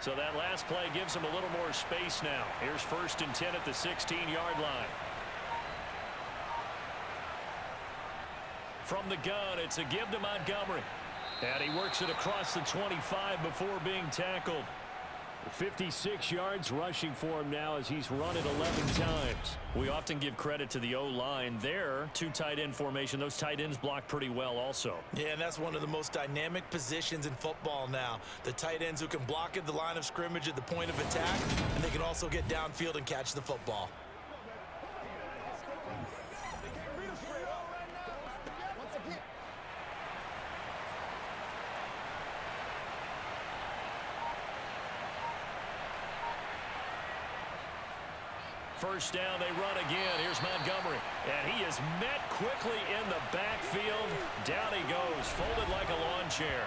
So that last play gives them a little more space now. Here's 1st and 10 at the 16-yard line. From the gun, it's a give to Montgomery. And he works it across the 25 before being tackled. 56 yards rushing for him now as he's run it 11 times. We often give credit to the O-line there. 2 tight end formation. Those tight ends block pretty well also. Yeah, and that's one of the most dynamic positions in football now. The tight ends who can block at the line of scrimmage at the point of attack, and they can also get downfield and catch the football. First down, they run again. Here's Montgomery. And he is met quickly in the backfield. Down he goes, folded like a lawn chair.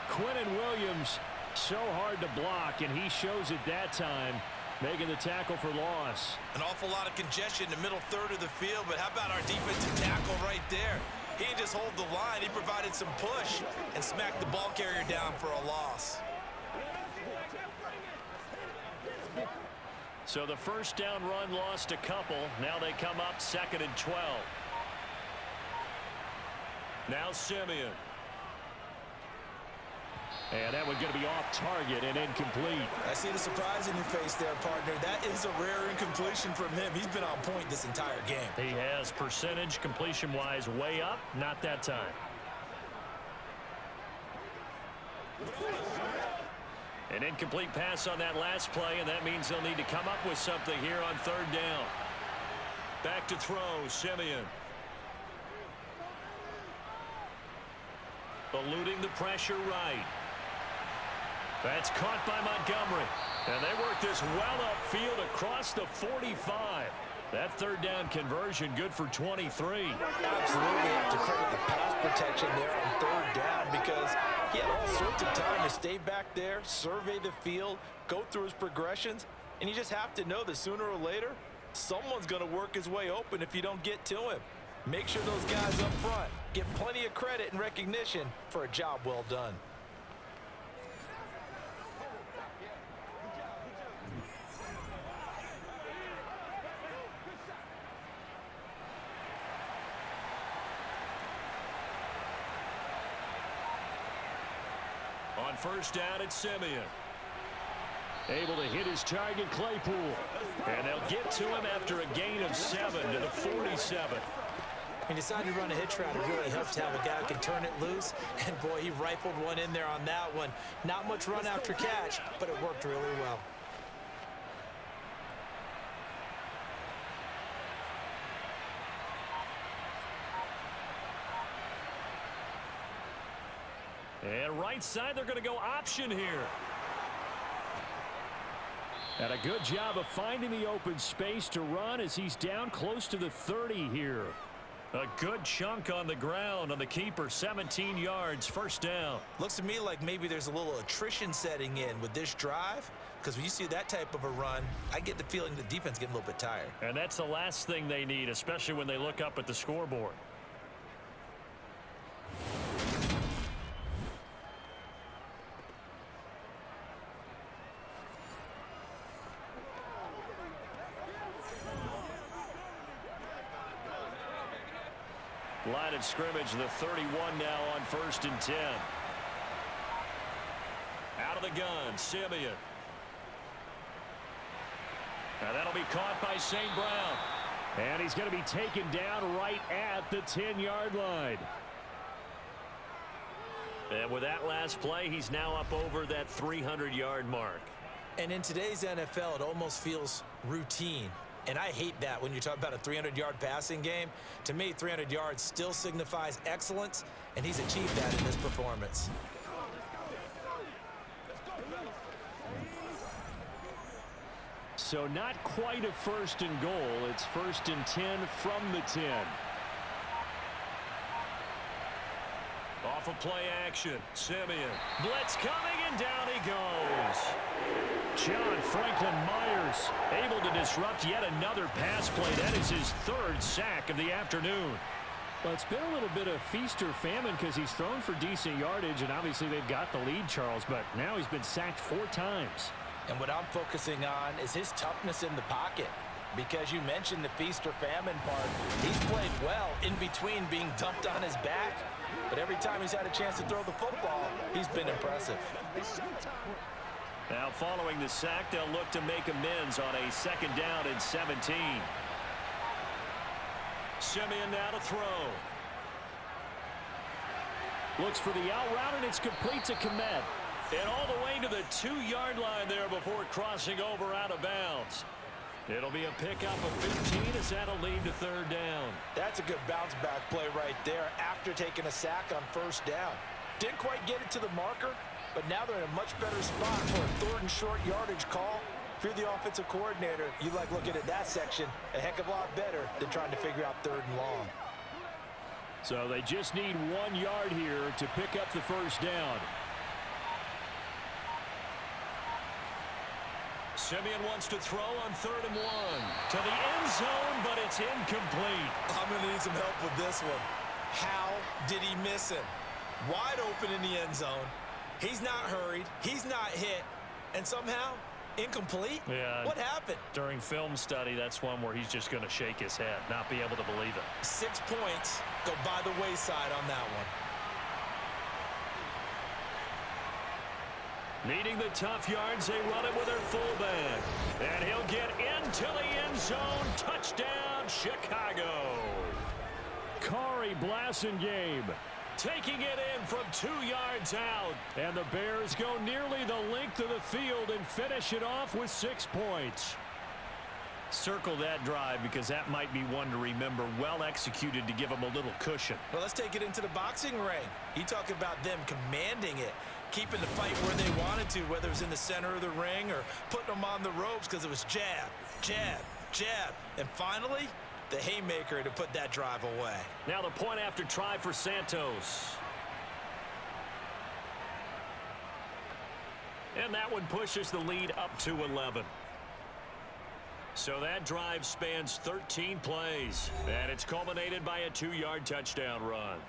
Quinnen Williams, so hard to block, and he shows it that time, making the tackle for loss. An awful lot of congestion in the middle third of the field, but how about our defensive tackle right there? He didn't just hold the line. He provided some push and smacked the ball carrier down for a loss. So the first down run lost a couple. Now they come up 2nd and 12. Now Simeon. And that one going to be off target and incomplete. I see the surprise in your face there, partner. That is a rare incompletion from him. He's been on point this entire game. He has percentage completion-wise way up. Not that time. An incomplete pass on that last play, and that means they'll need to come up with something here on 3rd down. Back to throw, Simeon. Eluding the pressure right. That's caught by Montgomery. And they work this well upfield across the 45. That 3rd down conversion good for 23. Absolutely have to credit the pass protection there on 3rd down because he had all sorts of time to stay back there, survey the field, go through his progressions, and you just have to know that sooner or later, someone's going to work his way open if you don't get to him. Make sure those guys up front get plenty of credit and recognition for a job well done. On first down, it's Simeon. Able to hit his target, Claypool. And they'll get to him after a gain of 7 to the 47. When you decide to run a hitch route, it really helps to have a guy who can turn it loose. And, boy, he rifled one in there on that one. Not much run after catch, but it worked really well. And right side, they're going to go option here. And a good job of finding the open space to run as he's down close to the 30 here. A good chunk on the ground on the keeper, 17 yards, first down. Looks to me like maybe there's a little attrition setting in with this drive, because when you see that type of a run, I get the feeling the defense getting a little bit tired. And that's the last thing they need, especially when they look up at the scoreboard. Line of scrimmage, the 31 now on 1st and 10. Out of the gun, Simeon. Now that'll be caught by St. Brown. And he's going to be taken down right at the 10-yard line. And with that last play, he's now up over that 300-yard mark. And in today's NFL, it almost feels routine. And I hate that when you talk about a 300-yard passing game. To me, 300 yards still signifies excellence, and he's achieved that in this performance. So not quite a 1st and goal. It's 1st and 10 from the 10. Off of play action, Simeon. Blitz coming, and down he goes. John Franklin Myers able to disrupt yet another pass play. That is his 3rd sack of the afternoon. Well, it's been a little bit of feast or famine because he's thrown for decent yardage, and obviously they've got the lead, Charles, but now he's been sacked 4 times. And what I'm focusing on is his toughness in the pocket. Because you mentioned the feast or famine part. He's played well in between being dumped on his back. But every time he's had a chance to throw the football, he's been impressive. Now following the sack, they'll look to make amends on a 2nd down and 17. Simeon now to throw. Looks for the out route, and it's complete to Komet. And all the way to the 2-yard line there before crossing over out of bounds. It'll be a pickup of 15 as that'll lead to 3rd down. That's a good bounce back play right there after taking a sack on 1st down. Didn't quite get it to the marker, but now they're in a much better spot for a 3rd and short yardage call. If you're the offensive coordinator, you like looking at that section a heck of a lot better than trying to figure out 3rd and long. So they just need 1 yard here to pick up the 1st down. Simeon wants to throw on 3rd and 1 to the end zone, but it's incomplete. I'm going to need some help with this one. How did he miss him? Wide open in the end zone. He's not hurried. He's not hit. And somehow, incomplete? Yeah. What happened? During film study, that's one where he's just going to shake his head, not be able to believe it. 6 points go by the wayside on that one. Needing the tough yards, they run it with their fullback. And he'll get into the end zone. Touchdown, Chicago. Kari Blasingame Taking it in from 2 yards out. And the Bears go nearly the length of the field and finish it off with 6 points. Circle that drive because that might be one to remember. Well executed to give them a little cushion. Well, let's take it into the boxing ring. You talk about them commanding it, keeping the fight where they wanted to, whether it was in the center of the ring or putting them on the ropes because it was jab, jab, jab. And finally, the haymaker to put that drive away. Now the point after try for Santos. And that one pushes the lead up to 11. So that drive spans 13 plays, and it's culminated by a 2-yard touchdown run.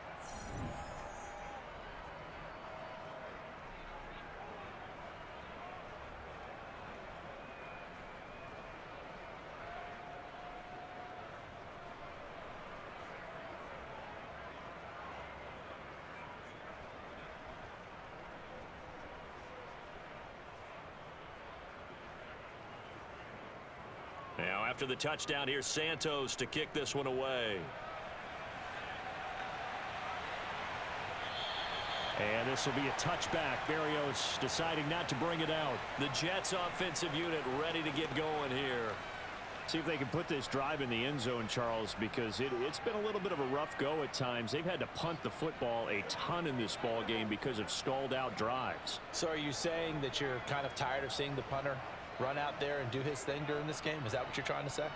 Now, after the touchdown, here's Santos to kick this one away. And this will be a touchback. Barrios deciding not to bring it out. The Jets offensive unit ready to get going here. See if they can put this drive in the end zone, Charles, because it's been a little bit of a rough go at times. They've had to punt the football a ton in this ball game because of stalled out drives. So are you saying that you're kind of tired of seeing the punter run out there and do his thing during this game? Is that what you're trying to say?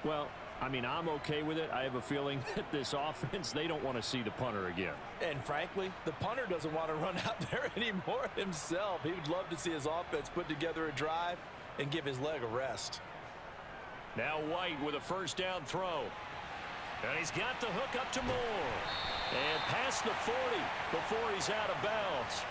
Well, I mean, I'm okay with it. I have a feeling that this offense, they don't want to see the punter again. And frankly, the punter doesn't want to run out there anymore himself. He would love to see his offense put together a drive and give his leg a rest. Now White with a first down throw. And he's got the hook up to Moore. And past the 40 before he's out of bounds.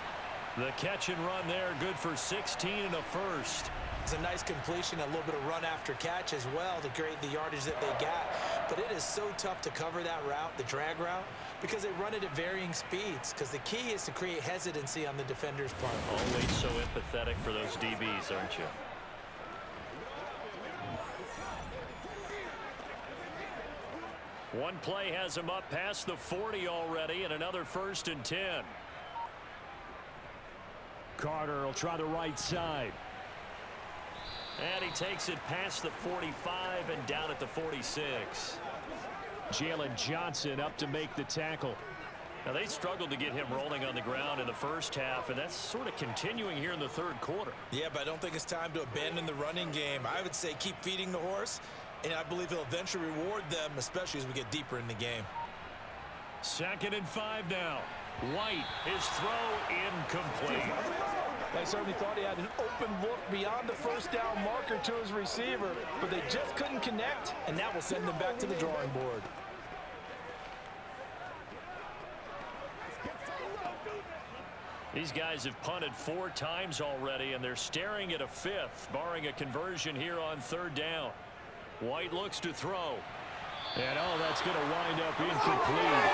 The catch and run there, good for 16 and a first. It's a nice completion, a little bit of run after catch as well to create the yardage that they got. But it is so tough to cover that route, the drag route, because they run it at varying speeds. Because the key is to create hesitancy on the defender's part. Always so empathetic for those DBs, aren't you? One play has him up past the 40 already, and another 1st and 10. Carter will try the right side. And he takes it past the 45 and down at the 46. Jalen Johnson up to make the tackle. Now, they struggled to get him rolling on the ground in the first half, and that's sort of continuing here in the third quarter. Yeah, but I don't think it's time to abandon the running game. I would say keep feeding the horse, and I believe he'll eventually reward them, especially as we get deeper in the game. 2nd and 5 now. White, his throw incomplete. They certainly thought he had an open look beyond the first down marker to his receiver, but they just couldn't connect, and that will send them back to the drawing board. These guys have punted 4 times already, and they're staring at a 5th, barring a conversion here on 3rd down. White looks to throw. And that's going to wind up incomplete.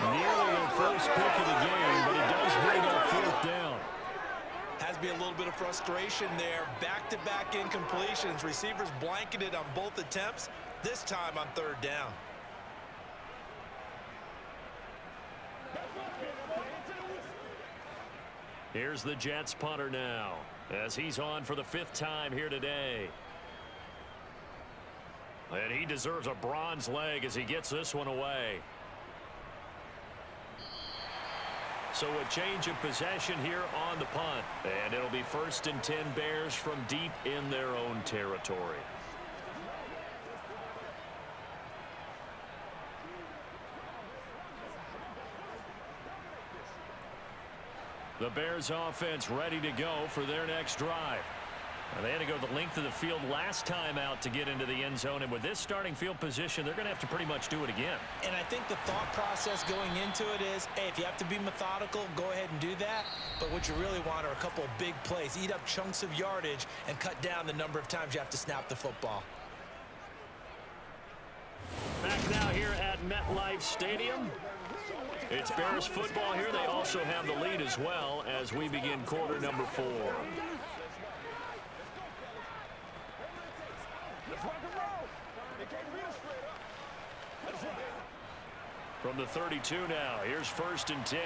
Nearly their first pick of the game, but it does bring up 4th down. Has to be a little bit of frustration there. Back-to-back incompletions. Receivers blanketed on both attempts, this time on 3rd down. Here's the Jets punter now, as he's on for the 5th time here today. And he deserves a bronze leg as he gets this one away. So a change of possession here on the punt. And it'll be 1st and 10 Bears from deep in their own territory. The Bears offense ready to go for their next drive. Now, they had to go the length of the field last time out to get into the end zone, and with this starting field position, they're going to have to pretty much do it again. And I think the thought process going into it is, hey, if you have to be methodical, go ahead and do that. But what you really want are a couple of big plays, eat up chunks of yardage, and cut down the number of times you have to snap the football. Back now here at MetLife Stadium. It's Bears football here. They also have the lead as well as we begin quarter number 4. From the 32 now, here's 1st and 10.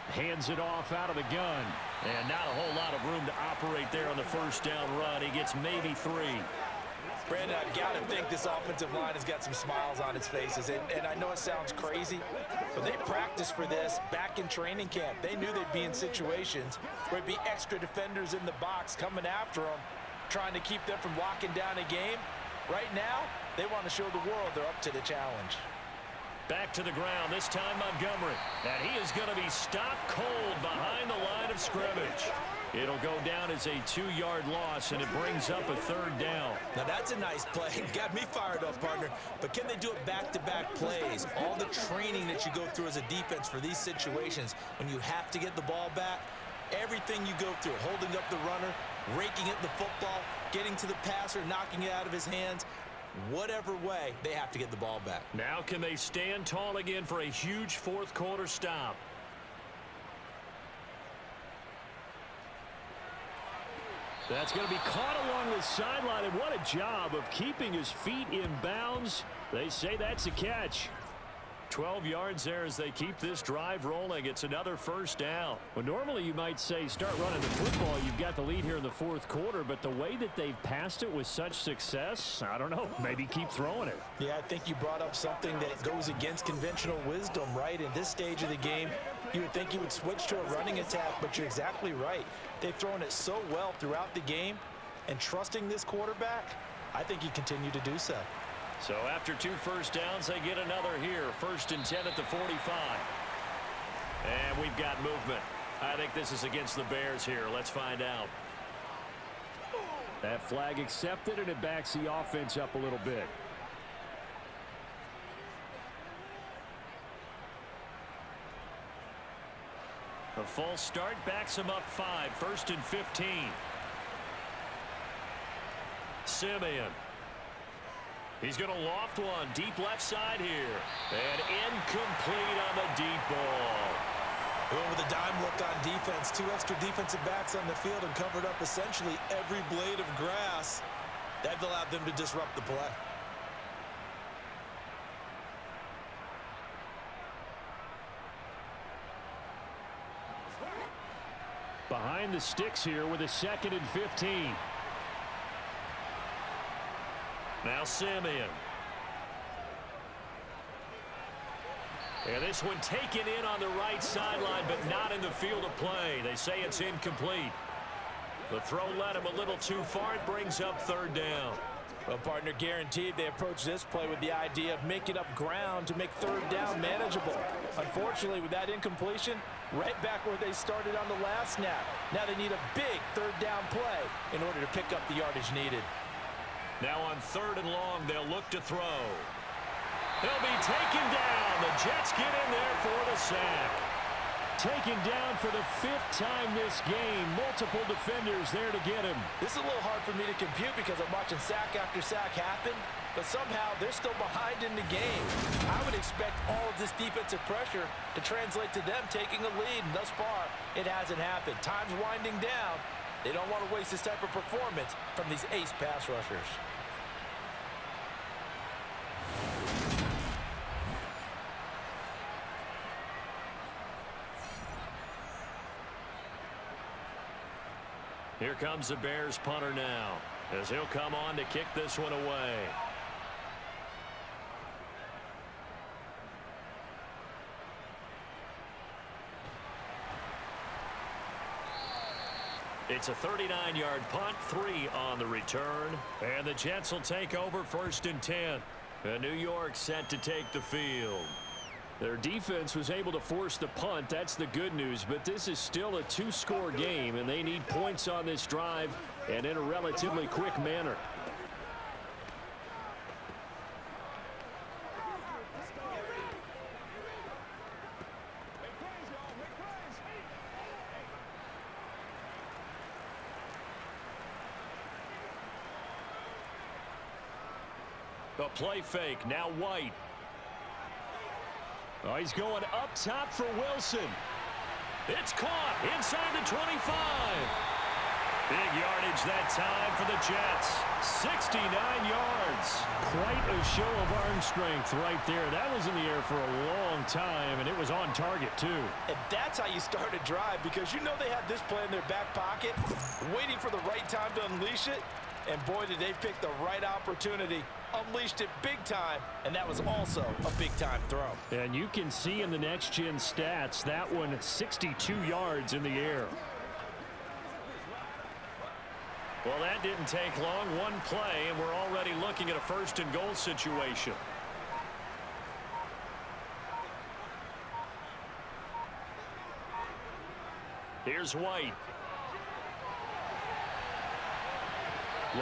Hands it off out of the gun. And not a whole lot of room to operate there on the 1st down run. He gets maybe 3. Brandon, I've got to think this offensive line has got some smiles on its faces. And I know it sounds crazy, but they practiced for this back in training camp. They knew they'd be in situations where it'd be extra defenders in the box coming after them, trying to keep them from locking down a game. Right now, they want to show the world they're up to the challenge. Back to the ground, this time Montgomery. And he is going to be stopped cold behind the line of scrimmage. It'll go down as a 2-yard loss, and it brings up a 3rd down. Now, that's a nice play. Got me fired up, partner. But can they do it back-to-back plays? All the training that you go through as a defense for these situations, when you have to get the ball back, everything you go through, holding up the runner, raking at the football, getting to the passer, knocking it out of his hands, whatever way, they have to get the ball back. Now can they stand tall again for a huge 4th quarter stop? That's going to be caught along the sideline, and what a job of keeping his feet in bounds. They say that's a catch. 12 yards there as they keep this drive rolling. It's another 1st down. Well, normally you might say start running the football. You've got the lead here in the 4th quarter, but the way that they've passed it with such success, I don't know, maybe keep throwing it. Yeah, I think you brought up something that goes against conventional wisdom, right? In this stage of the game, you would think you would switch to a running attack, but you're exactly right. They've thrown it so well throughout the game, and trusting this quarterback, I think you continue to do so. So after 2 first downs, they get another here. 1st and 10 at the 45. And we've got movement. I think this is against the Bears here. Let's find out. That flag accepted, and it backs the offense up a little bit. A false start backs him up 5, 1st and 15. Simeon. He's going to loft one deep left side here. And incomplete on the deep ball. Going with a dime look on defense. 2 extra defensive backs on the field and covered up essentially every blade of grass. That allowed them to disrupt the play. Behind the sticks here with a 2nd and 15. Now Simeon. And this one taken in on the right sideline, but not in the field of play. They say it's incomplete. The throw led him a little too far. It brings up 3rd down. Well, partner, guaranteed they approach this play with the idea of making up ground to make 3rd down manageable. Unfortunately, with that incompletion, right back where they started on the last snap. Now they need a big 3rd down play in order to pick up the yardage needed. Now on 3rd and long, they'll look to throw. He'll be taken down. The Jets get in there for the sack. Taken down for the 5th time this game. Multiple defenders there to get him. This is a little hard for me to compute because I'm watching sack after sack happen, but somehow they're still behind in the game. I would expect all of this defensive pressure to translate to them taking a lead, and thus far, it hasn't happened. Time's winding down. They don't want to waste this type of performance from these ace pass rushers. Here comes the Bears punter now, as he'll come on to kick this one away. It's a 39-yard punt, 3 on the return, and the Jets will take over 1st and 10. And New York set to take the field. Their defense was able to force the punt. That's the good news, but this is still a 2-score game, and they need points on this drive and in a relatively quick manner. A play fake, now White. Oh, he's going up top for Wilson. It's caught inside the 25. Big yardage that time for the Jets. 69 yards. Quite a show of arm strength right there. That was in the air for a long time, and it was on target, too. And that's how you start a drive, because you know they had this play in their back pocket, waiting for the right time to unleash it. And boy, did they pick the right opportunity. Unleashed it big time, and that was also a big-time throw. And you can see in the next-gen stats, that one 62 yards in the air. Well, that didn't take long. One play, and we're already looking at a 1st and goal situation. Here's White.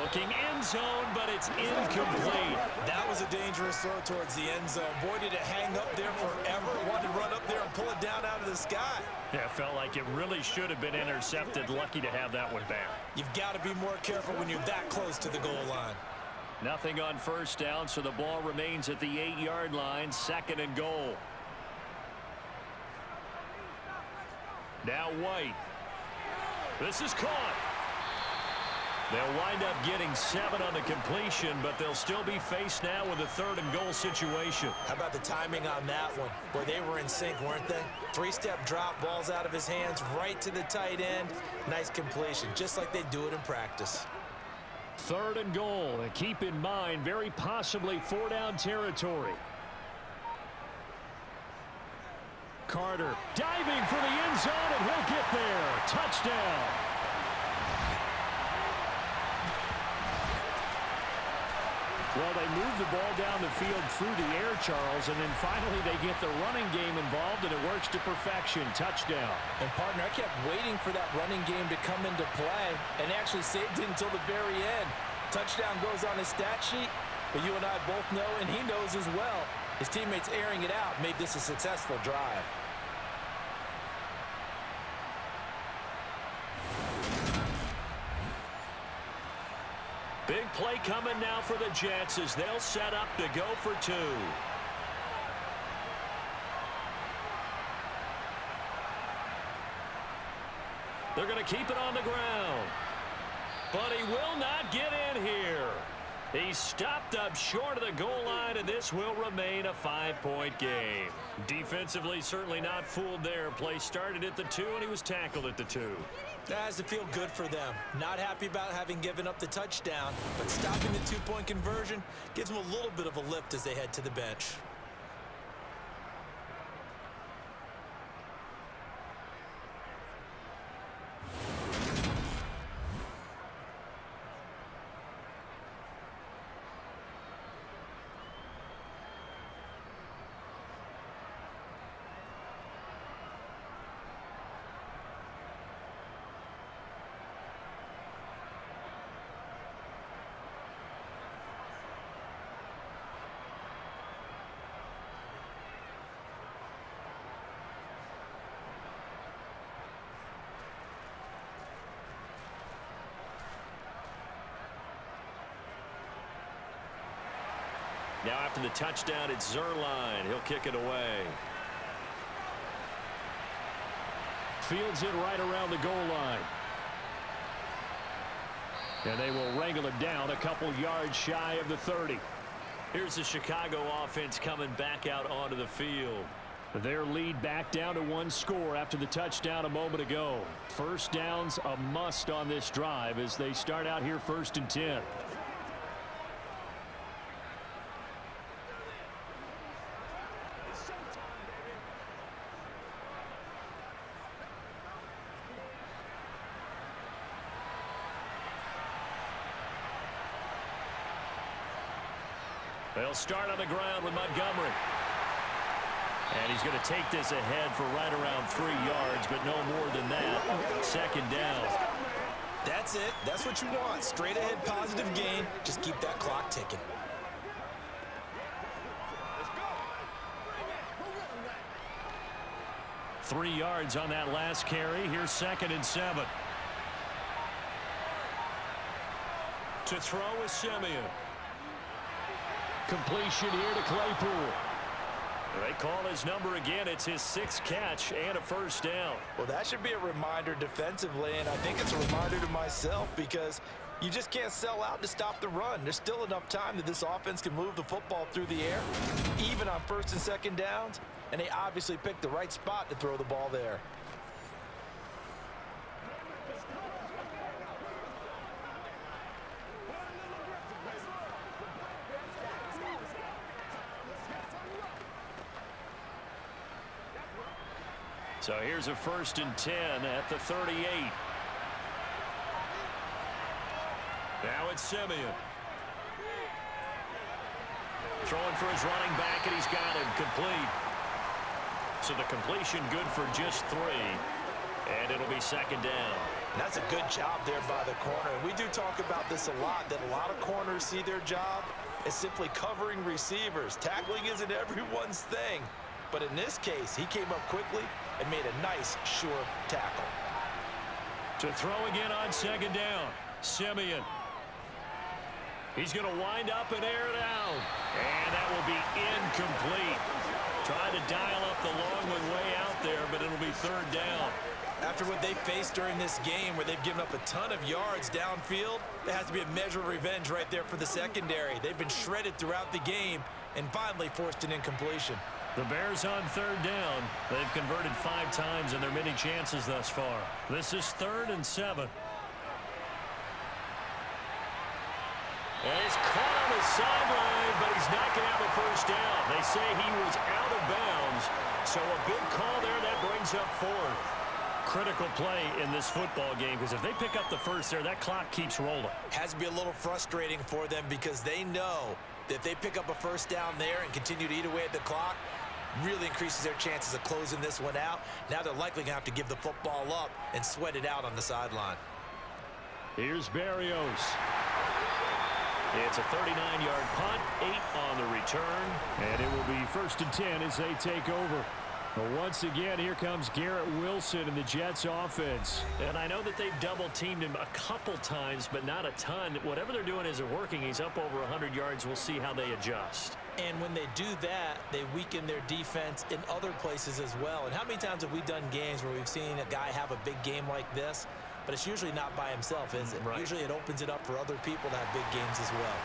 Looking end zone, but it's incomplete. That was a dangerous throw towards the end zone. Boy, did it hang up there forever. Wanted to run up there and pull it down out of the sky. Yeah, it felt like it really should have been intercepted. Lucky to have that one back. You've got to be more careful when you're that close to the goal line. Nothing on 1st down, so the ball remains at the 8-yard line. 2nd and goal. Now White. This is caught. They'll wind up getting 7 on the completion, but they'll still be faced now with a 3rd and goal situation. How about the timing on that one? Where they were in sync, weren't they? 3-step drop, balls out of his hands, right to the tight end. Nice completion, just like they do it in practice. 3rd and goal, and keep in mind, very possibly 4-down territory. Carter diving for the end zone, and he'll get there. Touchdown. Well, they move the ball down the field through the air, Charles, and then finally they get the running game involved, and it works to perfection. Touchdown. And, partner, I kept waiting for that running game to come into play and actually saved it until the very end. Touchdown goes on his stat sheet, but you and I both know, and he knows as well, his teammates airing it out made this a successful drive. Big play coming now for the Jets as they'll set up to go for 2. They're going to keep it on the ground. But he will not get in here. He's stopped up short of the goal line, and this will remain a 5-point game. Defensively, certainly not fooled there. Play started at the 2, and he was tackled at the 2. That has to feel good for them. Not happy about having given up the touchdown, but stopping the 2-point conversion gives them a little bit of a lift as they head to the bench. Now after the touchdown, it's Zerline. He'll kick it away. Fields it right around the goal line. And they will wrangle it down a couple yards shy of the 30. Here's the Chicago offense coming back out onto the field. Their lead back down to 1 score after the touchdown a moment ago. First down's a must on this drive as they start out here 1st and 10. They'll start on the ground with Montgomery. And he's going to take this ahead for right around 3 yards, but no more than that. 2nd down. That's it. That's what you want. Straight ahead positive gain. Just keep that clock ticking. Go. 3 yards on that last carry. Here's 2nd and 7. To throw is Simeon. Completion here to Claypool. They call his number again. It's his 6th catch and a 1st down. Well, that should be a reminder defensively, and I think it's a reminder to myself because you just can't sell out to stop the run. There's still enough time that this offense can move the football through the air, even on 1st and 2nd downs, and they obviously picked the right spot to throw the ball there. So here's a 1st and 10 at the 38. Now it's Simeon. Throwing for his running back, and he's got him complete. So the completion good for just 3. And it'll be 2nd down. And that's a good job there by the corner. And we do talk about this a lot, that a lot of corners see their job as simply covering receivers. Tackling isn't everyone's thing. But in this case, he came up quickly and made a nice, sure tackle. To throw again on 2nd down, Simeon. He's going to wind up and air it out. And that will be incomplete. Trying to dial up the long one way out there, but it'll be 3rd down. After what they faced during this game where they've given up a ton of yards downfield, there has to be a measure of revenge right there for the secondary. They've been shredded throughout the game and finally forced an incompletion. The Bears on 3rd down. They've converted 5 times in their many chances thus far. This is 3rd and 7. And he's caught on the sideline, but he's not going to have a 1st down. They say he was out of bounds, so a big call there that brings up 4th. Critical play in this football game, because if they pick up the 1st there, that clock keeps rolling. Has to be a little frustrating for them because they know that if they pick up a 1st down there and continue to eat away at the clock, really increases their chances of closing this one out. Now they're likely going to have to give the football up and sweat it out on the sideline. Here's Berrios. It's a 39-yard punt, 8 on the return. And it will be 1st and 10 as they take over. Well, once again, here comes Garrett Wilson in the Jets offense. And I know that they've double-teamed him a couple times, but not a ton. Whatever they're doing isn't working. He's up over 100 yards. We'll see how they adjust. And when they do that, they weaken their defense in other places as well. And how many times have we done games where we've seen a guy have a big game like this, but it's usually not by himself, is it? Right. Usually it opens it up for other people to have big games as well.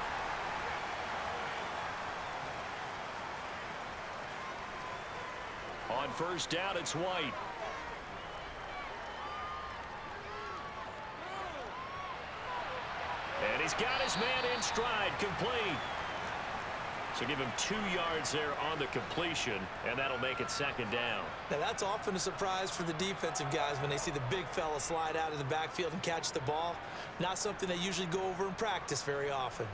On first down, it's White. And he's got his man in stride, complete. So give him 2 yards there on the completion, and that'll make it second down. Now, that's often a surprise for the defensive guys when they see the big fella slide out of the backfield and catch the ball. Not something they usually go over in practice very often.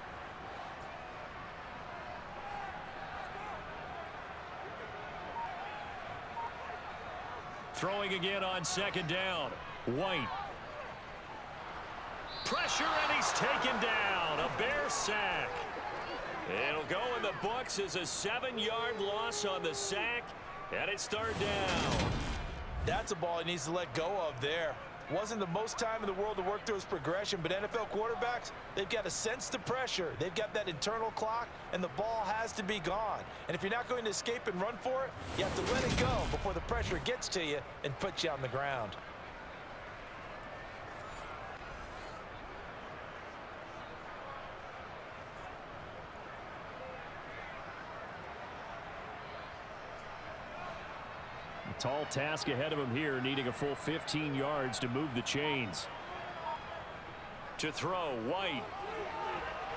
Throwing again on second down. White. Pressure, and he's taken down. A Bear sack. It'll go in the books as a 7-yard loss on the sack, and it's third down. That's a ball he needs to let go of there. Wasn't the most time in the world to work through his progression, but NFL quarterbacks, they've got to sense the pressure. They've got that internal clock, and the ball has to be gone. And if you're not going to escape and run for it, you have to let it go before the pressure gets to you and puts you on the ground. Tall task ahead of him here, needing a full 15 yards to move the chains. To throw, White.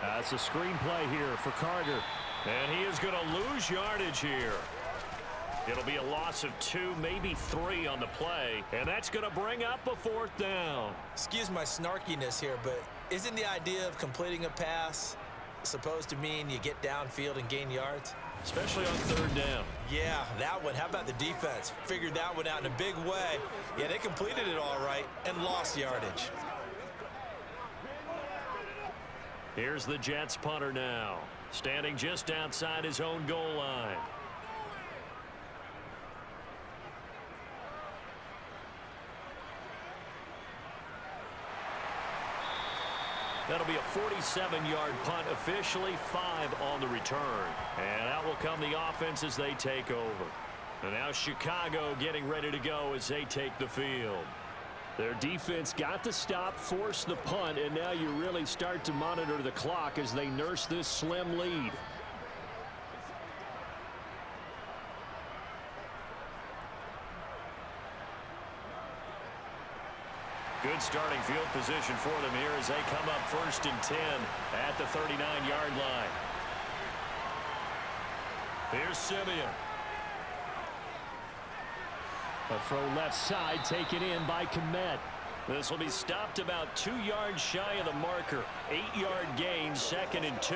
That's a screenplay here for Carter. And he is going to lose yardage here. It'll be a loss of 2, maybe 3 on the play, and that's going to bring up a fourth down. Excuse my snarkiness here, but isn't the idea of completing a pass supposed to mean you get downfield and gain yards? Especially on third down. Yeah, that one. How about the defense? Figured that one out in a big way. Yeah, they completed it all right and lost yardage. Here's the Jets punter now, standing just outside his own goal line. That'll be a 47-yard punt, officially 5 on the return. And out will come the offense as they take over. And now Chicago getting ready to go as they take the field. Their defense got the stop, forced the punt, and now you really start to monitor the clock as they nurse this slim lead. Good starting field position for them here as they come up 1st and 10 at the 39-yard line. Here's Simeon. A throw left side taken in by Komet. This will be stopped about 2 yards shy of the marker. 8-yard gain, 2nd and 2.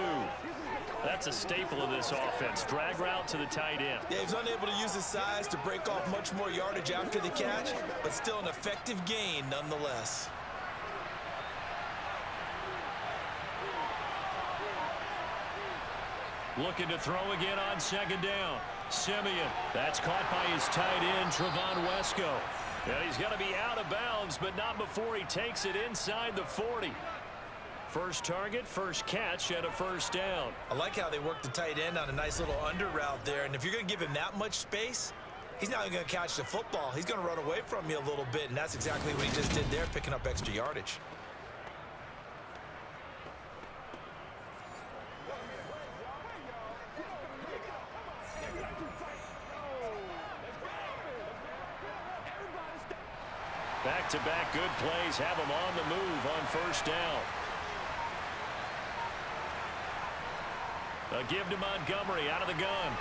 That's a staple of this offense. Drag route to the tight end. Yeah, he was unable to use his size to break off much more yardage after the catch, but still an effective gain nonetheless. Looking to throw again on 2nd down. Simeon. That's caught by his tight end, Trevon Wesco. And he's going to be out of bounds, but not before he takes it inside the 40. First target, first catch, and a 1st down. I like how they work the tight end on a nice little under route there. And if you're going to give him that much space, he's not going to catch the football. He's going to run away from you a little bit, and that's exactly what he just did there, picking up extra yardage. Back-to-back good plays have him on the move on 1st down. A give to Montgomery out of the gun.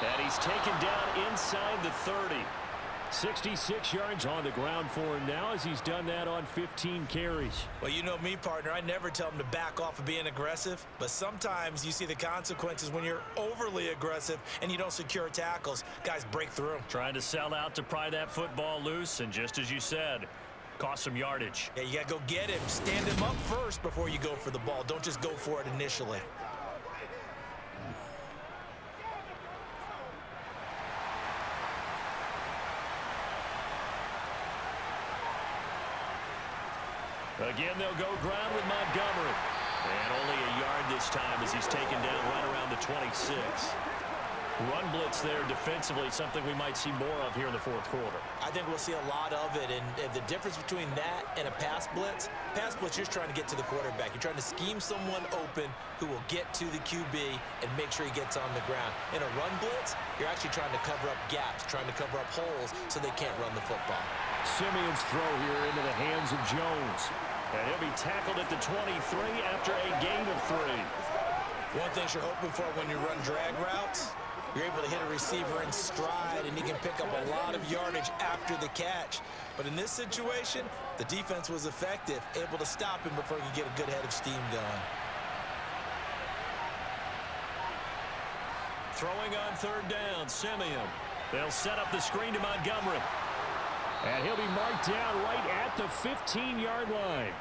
And he's taken down inside the 30. 66 yards on the ground for him now as he's done that on 15 carries. Well, you know me, partner. I never tell him to back off of being aggressive, but sometimes you see the consequences when you're overly aggressive and you don't secure tackles. Guys break through. Trying to sell out to pry that football loose, and just as you said, cost some yardage. Yeah, you got to go get him. Stand him up first before you go for the ball. Don't just go for it initially. Again, they'll go ground with Montgomery. And only a yard this time as he's taken down right around the 26. Run blitz there defensively, something we might see more of here in the fourth quarter. I think we'll see a lot of it, and the difference between that and a pass blitz, you're just trying to get to the quarterback. You're trying to scheme someone open who will get to the QB and make sure he gets on the ground. In a run blitz, you're actually trying to cover up gaps, trying to cover up holes so they can't run the football. Simeon's throw here into the hands of Jones. And he'll be tackled at the 23 after a gain of 3. One thing you're hoping for when you run drag routes, you're able to hit a receiver in stride, and he can pick up a lot of yardage after the catch. But in this situation, the defense was effective, able to stop him before he could get a good head of steam going. Throwing on third down, Simeon. They'll set up the screen to Montgomery. And he'll be marked down right at the 15-yard line.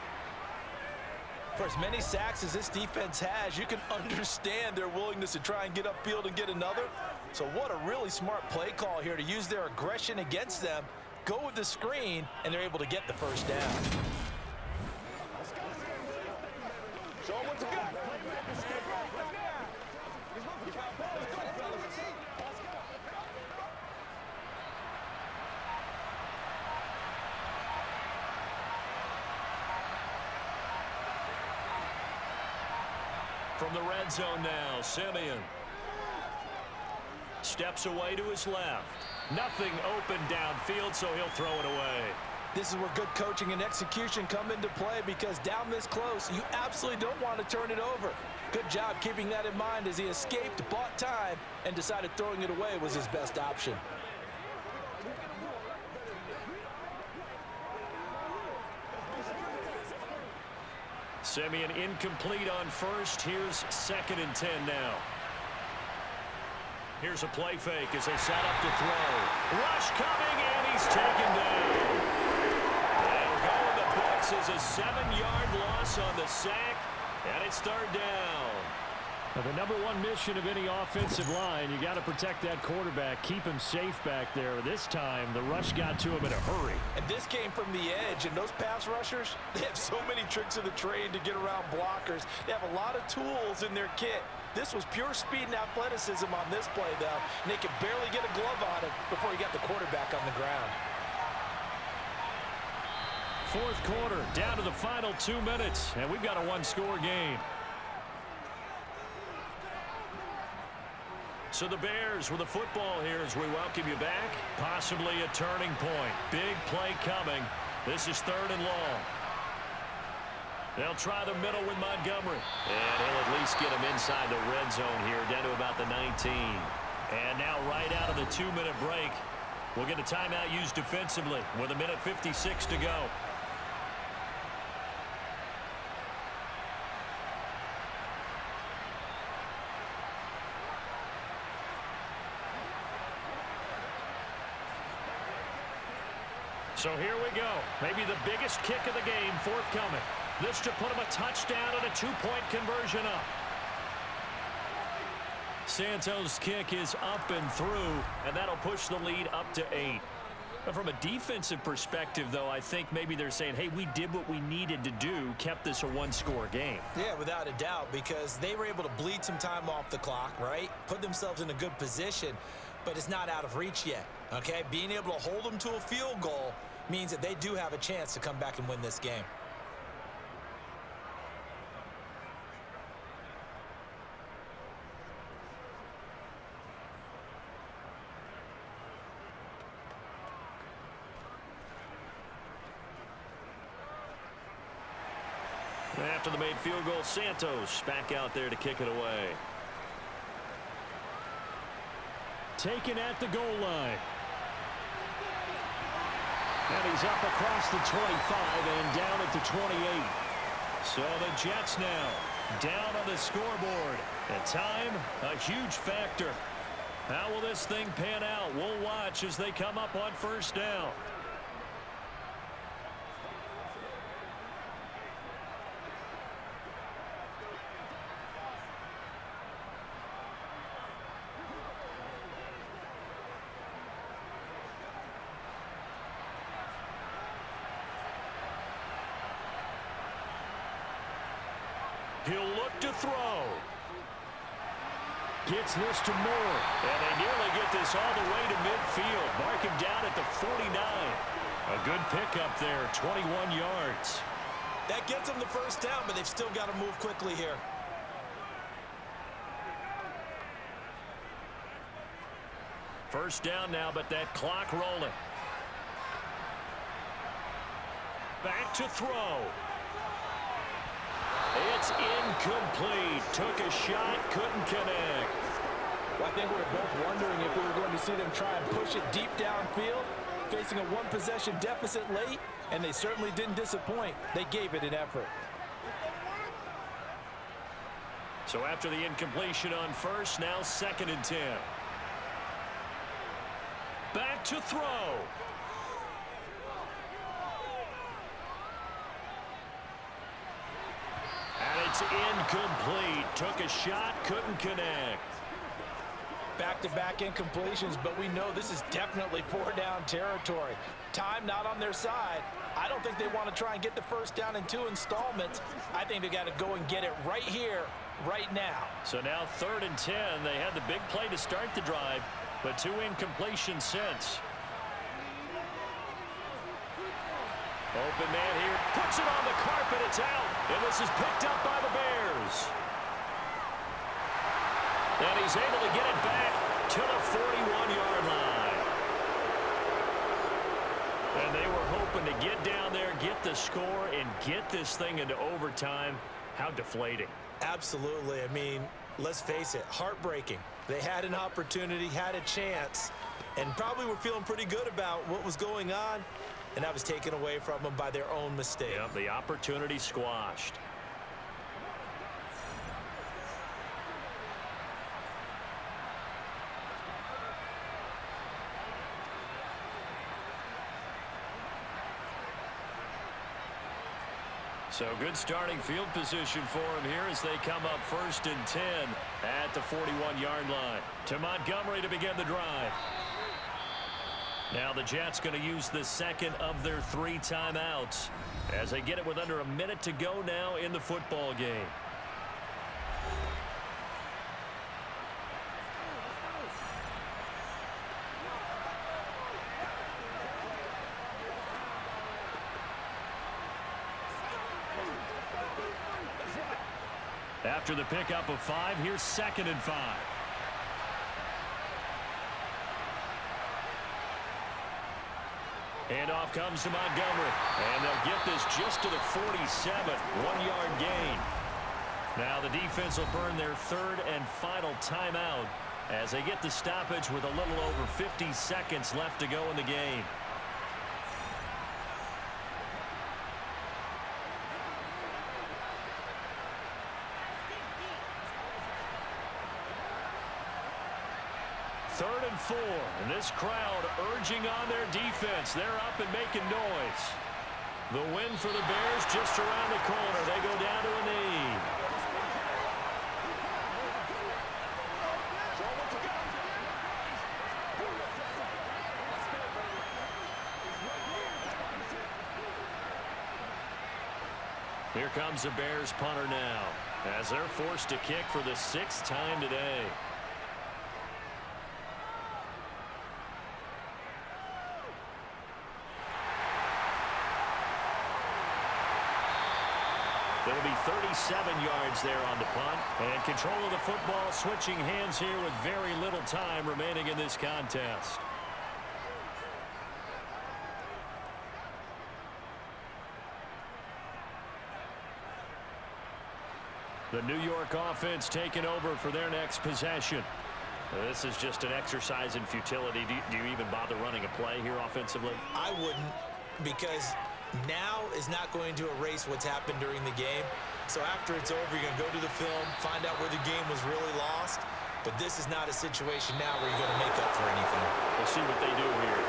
For as many sacks as this defense has, you can understand their willingness to try and get upfield and get another. So what a really smart play call here to use their aggression against them, go with the screen, and they're able to get the first down. Show him what you got. From the red zone now, Simeon. Steps away to his left. Nothing open downfield, so he'll throw it away. This is where good coaching and execution come into play, because down this close, you absolutely don't want to turn it over. Good job keeping that in mind as he escaped, bought time, and decided throwing it away was his best option. Simeon incomplete on first. Here's 2nd and 10 now. Here's a play fake as they set up to throw. Rush coming, and he's taken down. They'll go in the books as a 7-yard loss on the sack, and it's third down. Now, the number one mission of any offensive line, you got to protect that quarterback, keep him safe back there. This time, the rush got to him in a hurry. And this came from the edge, and those pass rushers, they have so many tricks of the trade to get around blockers. They have a lot of tools in their kit. This was pure speed and athleticism on this play, though, and they could barely get a glove on it before he got the quarterback on the ground. Fourth quarter, down to the final 2 minutes, and we've got a one-score game. So the Bears with the football here as we welcome you back. Possibly a turning point. Big play coming. This is 3rd and long. They'll try the middle with Montgomery. And he'll at least get him inside the red zone here, down to about the 19. And now right out of the 2-minute break, we'll get a timeout used defensively with 1:56 to go. So here we go. Maybe the biggest kick of the game forthcoming. This to put him a touchdown and a 2-point conversion up. Santos' kick is up and through, and that'll push the lead up to 8. But from a defensive perspective, though, I think maybe they're saying, hey, we did what we needed to do, kept this a one-score game. Yeah, without a doubt, because they were able to bleed some time off the clock, right? Put themselves in a good position, but it's not out of reach yet, okay? Being able to hold them to a field goal means that they do have a chance to come back and win this game. After the made field goal, Santos back out there to kick it away. Taken at the goal line. And he's up across the 25 and down at the 28. So the Jets now down on the scoreboard. And time, a huge factor. How will this thing pan out? We'll watch as they come up on first down. He'll look to throw. Gets this to Moore. And they nearly get this all the way to midfield. Mark him down at the 49. A good pickup there, 21 yards. That gets them the first down, but they've still got to move quickly here. First down now, but that clock rolling. Back to throw. It's incomplete. Took a shot, couldn't connect. Well, I think we were both wondering if we were going to see them try and push it deep downfield, facing a one-possession deficit late, and they certainly didn't disappoint. They gave it an effort. So after the incompletion on first, now 2nd and 10. Back to throw. And it's incomplete. Took a shot, couldn't connect. Back-to-back incompletions, but we know this is definitely 4-down territory. Time not on their side. I don't think they want to try and get the first down in 2 installments. I think they got to go and get it right here, right now. So now 3rd and 10. They had the big play to start the drive, but 2 incompletions since. Open man here. Puts it on the carpet. It's out. And this is picked up by the Bears. And he's able to get it back to the 41-yard line. And they were hoping to get down there, get the score, and get this thing into overtime. How deflating. Absolutely. I mean, let's face it, heartbreaking. They had an opportunity, had a chance, and probably were feeling pretty good about what was going on, and that was taken away from them by their own mistake. Yep, the opportunity squashed. So good starting field position for him here as they come up 1st and 10 at the 41-yard line. To Montgomery to begin the drive. Now the Jets going to use the 2nd of their 3 timeouts as they get it with under a minute to go now in the football game. After the pickup of 5, here's 2nd and 5. Handoff comes to Montgomery. And they'll get this just to the 47. 1-yard gain. Now the defense will burn their 3rd and final timeout as they get the stoppage with a little over 50 seconds left to go in the game. Third and 4, and this crowd urging on their defense. They're up and making noise. The win for the Bears just around the corner. They go down to a knee. Here comes the Bears punter now as they're forced to kick for the 6th time today. It'll be 37 yards there on the punt. And control of the football switching hands here with very little time remaining in this contest. The New York offense taking over for their next possession. This is just an exercise in futility. Do you even bother running a play here offensively? I wouldn't, because now is not going to erase what's happened during the game. So after it's over, you're going to go to the film, find out where the game was really lost. But this is not a situation now where you're going to make up for anything. We'll see what they do here.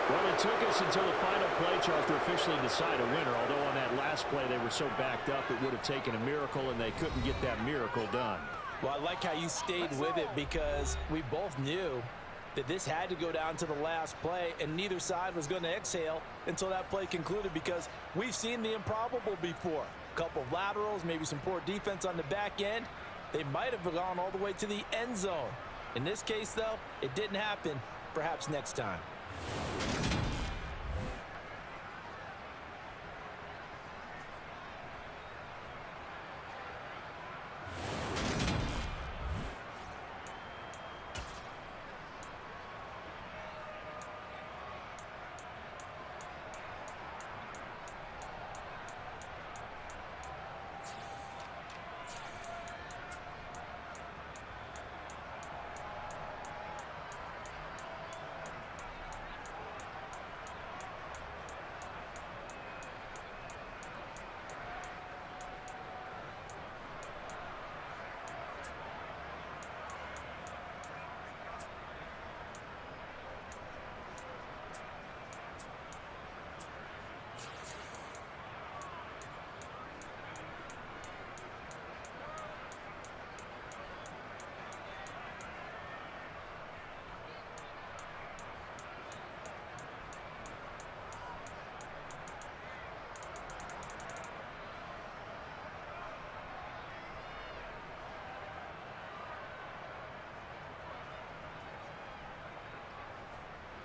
Well, it took us until the final play, Charles, to officially decide a winner. Although on that last play they were so backed up, it would have taken a miracle, and they couldn't get that miracle done. Well, I like how you stayed with it, because we both knew that this had to go down to the last play, and neither side was going to exhale until that play concluded, because we've seen the improbable before. A couple of laterals, maybe some poor defense on the back end. They might have gone all the way to the end zone. In this case, though, it didn't happen. Perhaps next time.